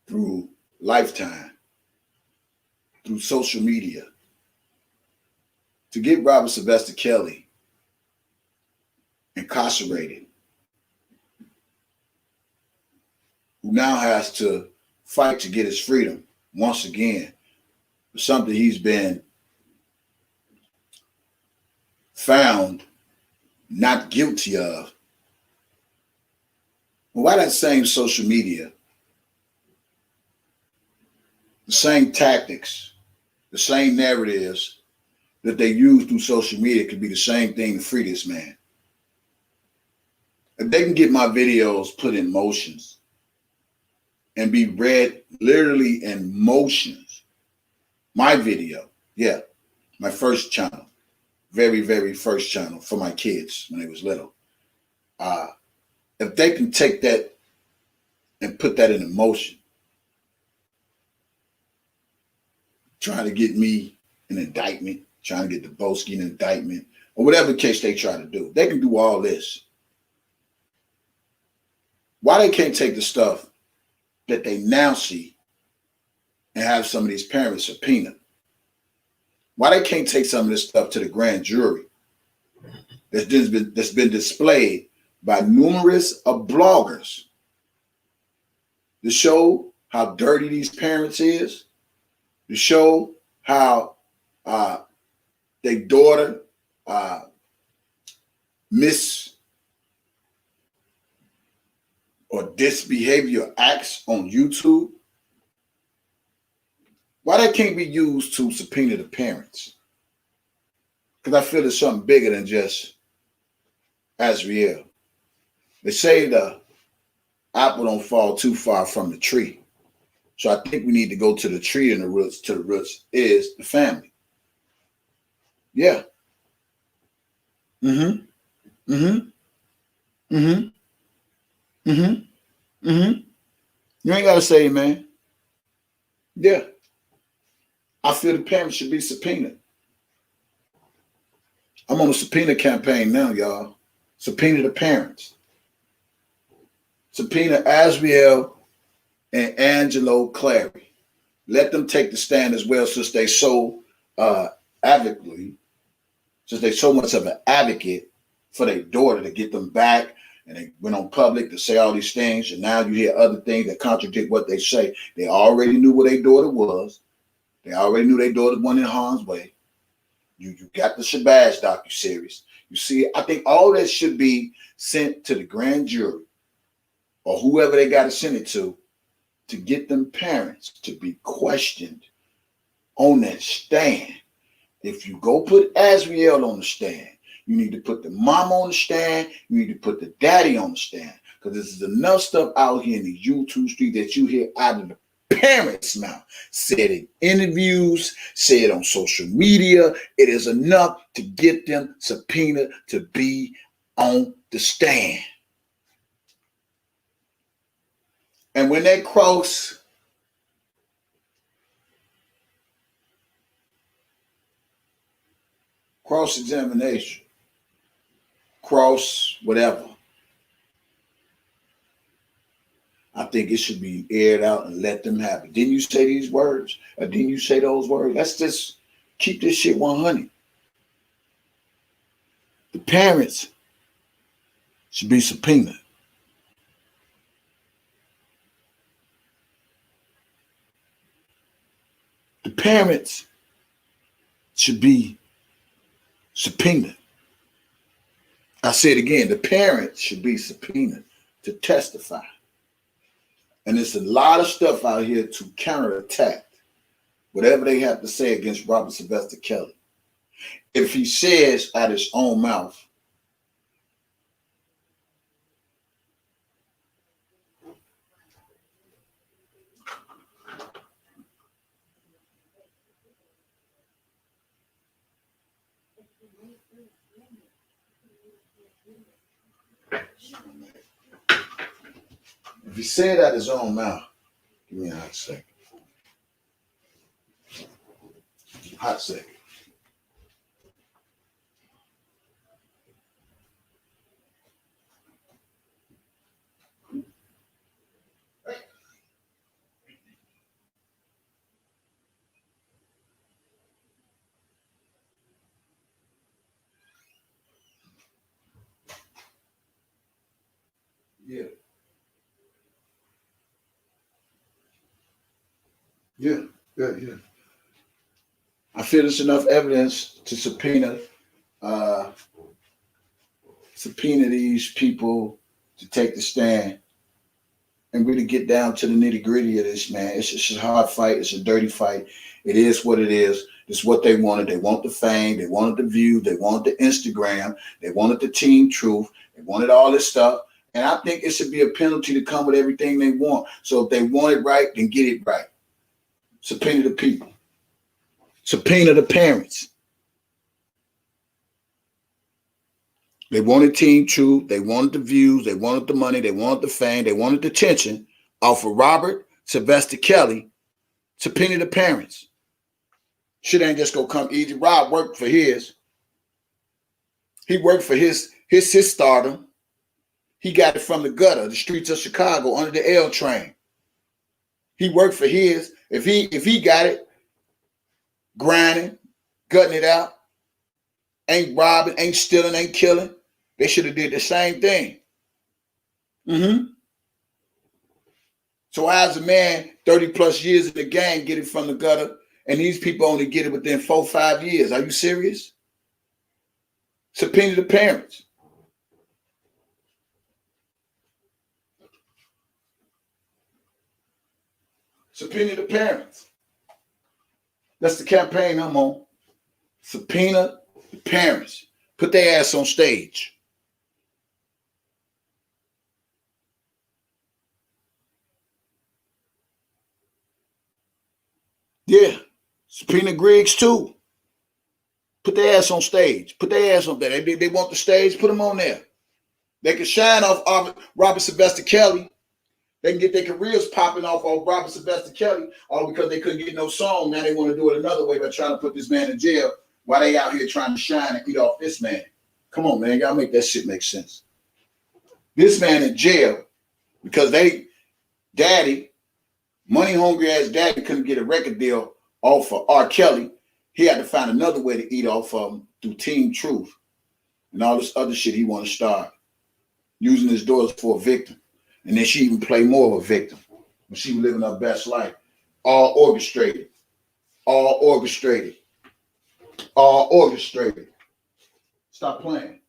Speaker 1: through Lifetime, through social media, to get Robert Sylvester Kelly incarcerated, who now has to fight to get his freedom once again for something he's been found not guilty of. Well, why that same social media, the same tactics, the same narratives that they use through social media could be the same thing to free this man? If they can get my videos put in motions and be read literally in motions, my video, yeah, my first channel, very, very first channel for my kids when they was little. If they can take that and put that in motion, trying to get me an indictment, trying to get the Boski an indictment, or whatever case they try to do, they can do all this. Why they can't take the stuff that they now see and have some of these parents subpoenaed? Why they can't take some of this stuff to the grand jury that's been displayed by numerous bloggers to show how dirty these parents is, to show how their daughter or disbehavior acts on YouTube? Why that can't be used to subpoena the parents? Because I feel it's something bigger than just Azriel. They say the apple don't fall too far from the tree. So I think we need to go to the tree and the roots. To the roots is the family. Yeah. You ain't gotta say, man. Yeah. I feel the parents should be subpoenaed. I'm on a subpoena campaign now, y'all. Subpoena the parents. Subpoena Azriel and Angelo Clary. Let them take the stand as well, since they so since they so much of an advocate for their daughter, to get them back, and they went on public to say all these things, and now you hear other things that contradict what they say. They already knew where their daughter was. They already knew their daughter wasn't in harm's way. You got the Shabazz docuseries. You see, I think all that should be sent to the grand jury or whoever they got to send it to get them parents to be questioned on that stand. If you go put Azriel on the stand, you need to put the mom on the stand. You need to put the daddy on the stand. Because this is enough stuff out here in the YouTube street that you hear out of the parents' mouth. Said in interviews, said on social media. It is enough to get them subpoenaed to be on the stand. And when they cross-examination, whatever, I think it should be aired out and let them have it. Didn't you say these words? Or didn't you say those words? Let's just keep this shit 100. The parents should be subpoenaed. The parents should be subpoenaed. I say it again, the parents should be subpoenaed to testify. And there's a lot of stuff out here to counterattack whatever they have to say against Robert Sylvester Kelly. If he says out his own mouth, give me a hot second. Hot second. Yeah. I feel there's enough evidence to subpoena these people to take the stand and really get down to the nitty gritty of this, man. It's just a hard fight. It's a dirty fight. It is what it is. It's what they wanted. They want the fame. They wanted the view. They wanted the Instagram. They wanted the team truth. They wanted all this stuff. And I think it should be a penalty to come with everything they want. So if they want it right, then get it right. Subpoena the people. Subpoena the parents. They wanted team truth. They wanted the views. They wanted the money. They wanted the fame. They wanted the attention off of Robert Sylvester Kelly. Subpoena the parents. Shit ain't just gonna come easy. Rob worked for his. He worked for his stardom. He got it from the gutter, the streets of Chicago, under the L train. He worked for his. If he got it, grinding, gutting it out, ain't robbing, ain't stealing, ain't killing, they should have did the same thing. So how's a man 30 plus years in the game get it from the gutter, and these people only get it within 4 or 5 years? Are you serious? Subpoena the parents. Subpoena the parents. That's the campaign I'm on. Subpoena the parents. Put their ass on stage. Yeah. Subpoena Griggs too. Put their ass on stage. Put their ass on there. They want the stage, put them on there. They can shine off Robert Sylvester Kelly. They can get their careers popping off of Robert Sylvester Kelly, all because they couldn't get no song. Now they want to do it another way by trying to put this man in jail while they out here trying to shine and eat off this man. Come on, man. Y'all make that shit make sense. This man in jail because daddy, money hungry ass daddy couldn't get a record deal off of R. Kelly. He had to find another way to eat off of him through Team Truth and all this other shit he want to start using his daughters for a victim. And then she even played more of a victim when she was living her best life. All orchestrated. Stop playing.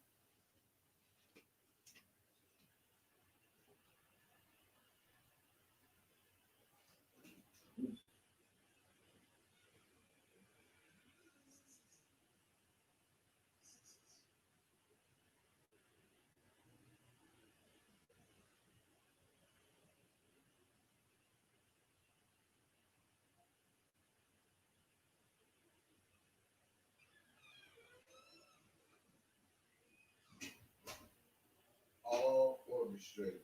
Speaker 1: orchestrated.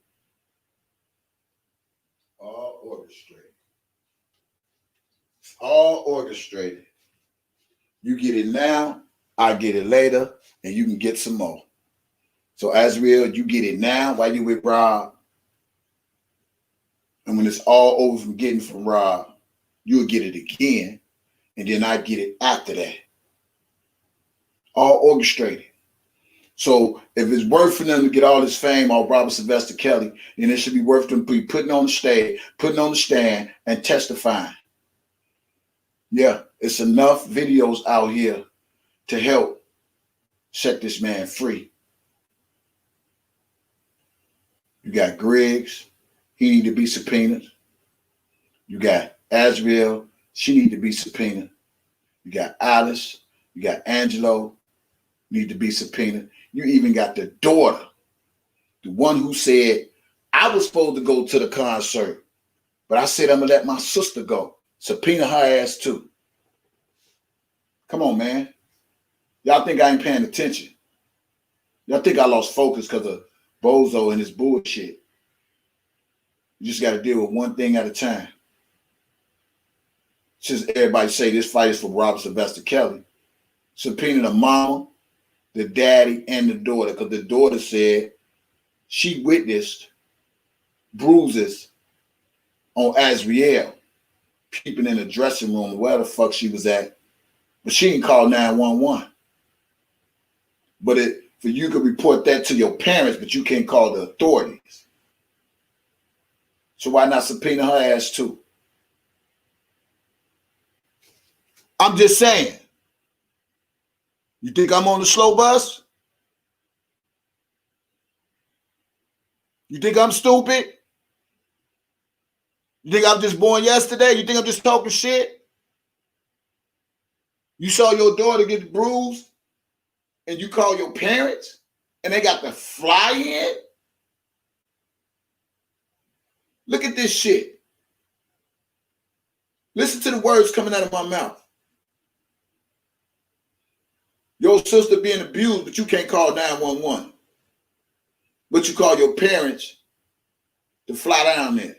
Speaker 1: All orchestrated. All orchestrated. You get it now, I get it later, and you can get some more. So Azriel, you get it now while you with Rob. And when it's all over from getting from Rob, you'll get it again. And then I get it after that. All orchestrated. So if it's worth for them to get all this fame off Robert Sylvester Kelly, then it should be worth them be putting on the stage, putting on the stand, and testifying. Yeah, it's enough videos out here to help set this man free. You got Griggs, he need to be subpoenaed. You got Azriel, she need to be subpoenaed. You got Alice, you got Angelo, need to be subpoenaed. You even got the daughter, the one who said, I was supposed to go to the concert, but I said I'm gonna let my sister go. Subpoena her ass too. Come on, man. Y'all think I ain't paying attention. Y'all think I lost focus because of Bozo and his bullshit. You just got to deal with one thing at a time. Since everybody say this fight is for Robert Sylvester Kelly, subpoena the mama, the daddy, and the daughter, because the daughter said she witnessed bruises on Azriel, peeping in the dressing room, where the fuck she was at, but she didn't call 911. But for you could report that to your parents, but you can't call the authorities. So why not subpoena her ass too? I'm just saying. You think I'm on the slow bus? You think I'm stupid? You think I'm just born yesterday? You think I'm just talking shit? You saw your daughter get bruised and you call your parents and they got to fly in? Look at this shit. Listen to the words coming out of my mouth. Your sister being abused, but you can't call 911. But you call your parents to fly down there.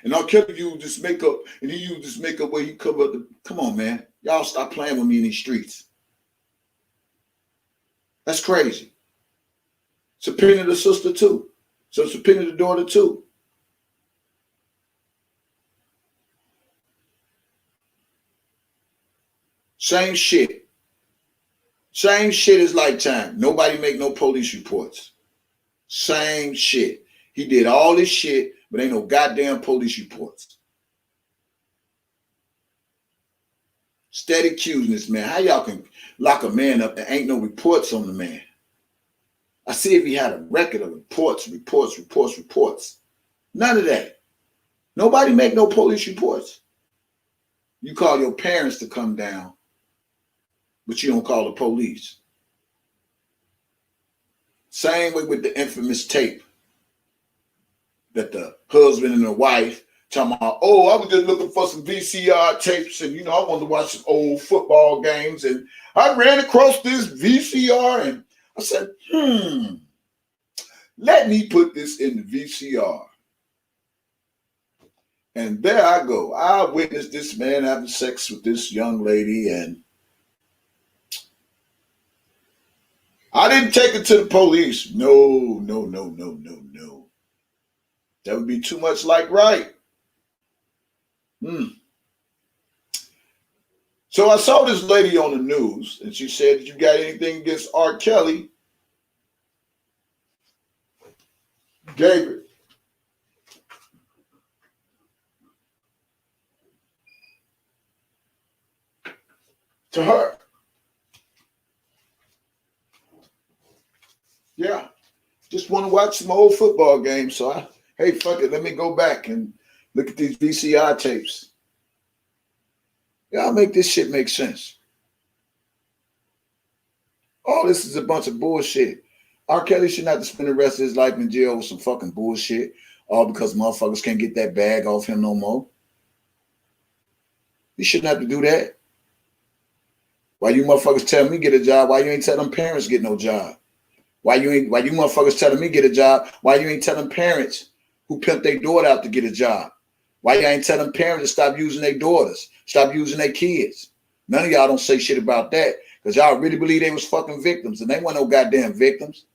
Speaker 1: And I'll kill you this makeup, and he used this makeup where he covered the. Come on, man. Y'all stop playing with me in these streets. That's crazy. Subpoena the sister too. So subpoena the daughter too. Same shit. Same shit as Lifetime. Nobody make no police reports. Same shit. He did all this shit, but ain't no goddamn police reports. Steady accusing this man. How y'all can lock a man up and ain't no reports on the man? I see if he had a record of reports. None of that. Nobody make no police reports. You call your parents to come down, but you don't call the police. Same way with the infamous tape that the husband and the wife talking about, oh, I was just looking for some VCR tapes and, I wanted to watch some old football games and I ran across this VCR and I said, let me put this in the VCR. And there I go. I witnessed this man having sex with this young lady and I didn't take it to the police. No. That would be too much like right. So I saw this lady on the news and she said, you got anything against R. Kelly? Gave it. To her. Yeah. Just want to watch some old football games. So hey, fuck it. Let me go back and look at these VCR tapes. Y'all make this shit make sense. All this is a bunch of bullshit. R. Kelly should not have to spend the rest of his life in jail with some fucking bullshit. All because motherfuckers can't get that bag off him no more. He shouldn't have to do that. Why you motherfuckers tell me get a job? Why you ain't tell them parents get no job? Why you motherfuckers telling me get a job? Why you ain't telling parents who pimp their daughter out to get a job? Why you ain't telling parents to stop using their daughters, stop using their kids? None of y'all don't say shit about that because y'all really believe they was fucking victims, and they weren't no goddamn victims.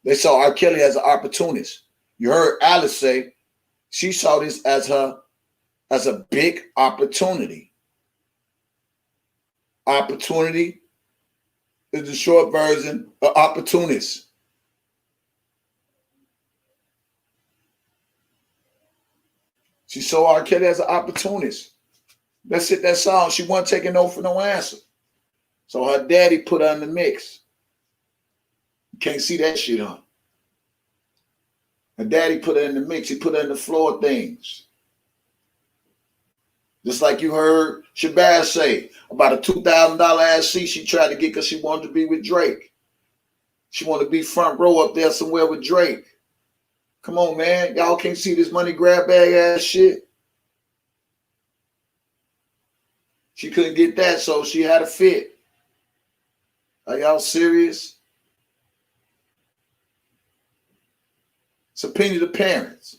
Speaker 1: They saw R. Kelly as an opportunist. You heard Alice say she saw this as a big opportunity. Opportunity is the short version of opportunist. She saw R. Kelly as an opportunist. That's it, that song. She wasn't taking no for no answer. So her daddy put her in the mix. You can't see that shit on. Her daddy put her in the mix. He put her in the floor of things. Just like you heard Shabazz say about a $2,000 ass seat she tried to get because she wanted to be with Drake. She wanted to be front row up there somewhere with Drake. Come on, man. Y'all can't see this money grab bag ass shit. She couldn't get that, so she had a fit. Are y'all serious? Subpoena the parents.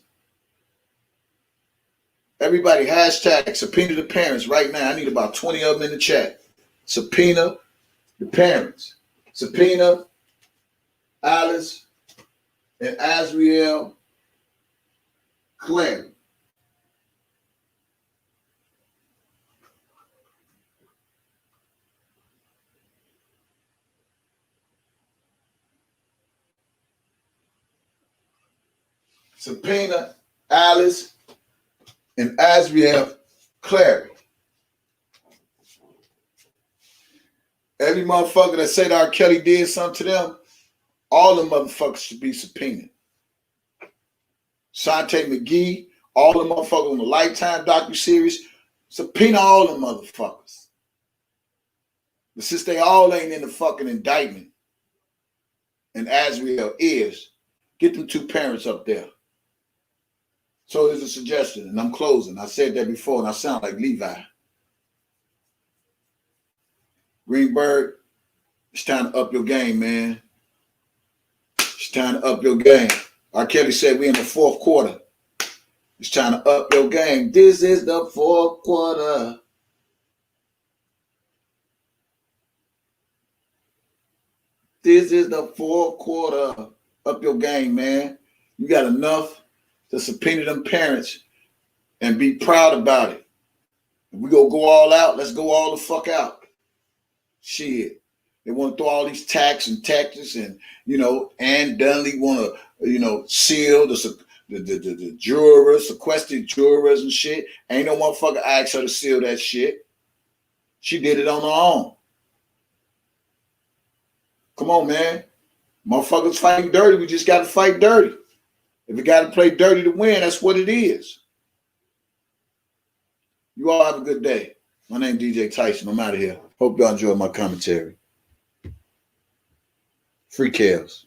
Speaker 1: Everybody, hashtag subpoena the parents right now. I need about 20 of them in the chat. Subpoena the parents. Subpoena Alice and Azriel Clary. Subpoena Alice and Azriel Clary. Every motherfucker that said R. Kelly did something to them, all the motherfuckers should be subpoenaed. Sante McGee, all the motherfuckers on the Lifetime docuseries, subpoena all the motherfuckers. But since they all ain't in the fucking indictment, and Azriel is, get them two parents up there. So there's a suggestion, and I'm closing. I said that before, and I sound like Levi. Greenberg, it's time to up your game, man. It's time to up your game. R. Kelly said we in the fourth quarter. It's time to up your game. This is the fourth quarter. This is the fourth quarter. Up your game, man. You got enough to subpoena them parents and be proud about it. If we go all out, let's go all the fuck out. Shit. They want to throw all these tax and taxes and, Ann Dunley want to, seal the jurors, sequestered jurors and shit. Ain't no motherfucker asked her to seal that shit. She did it on her own. Come on, man. Motherfuckers fighting dirty. We just got to fight dirty. If we got to play dirty to win, that's what it is. You all have a good day. My name is DJ Tyson. I'm out of here. Hope y'all enjoy my commentary. Free Chaos.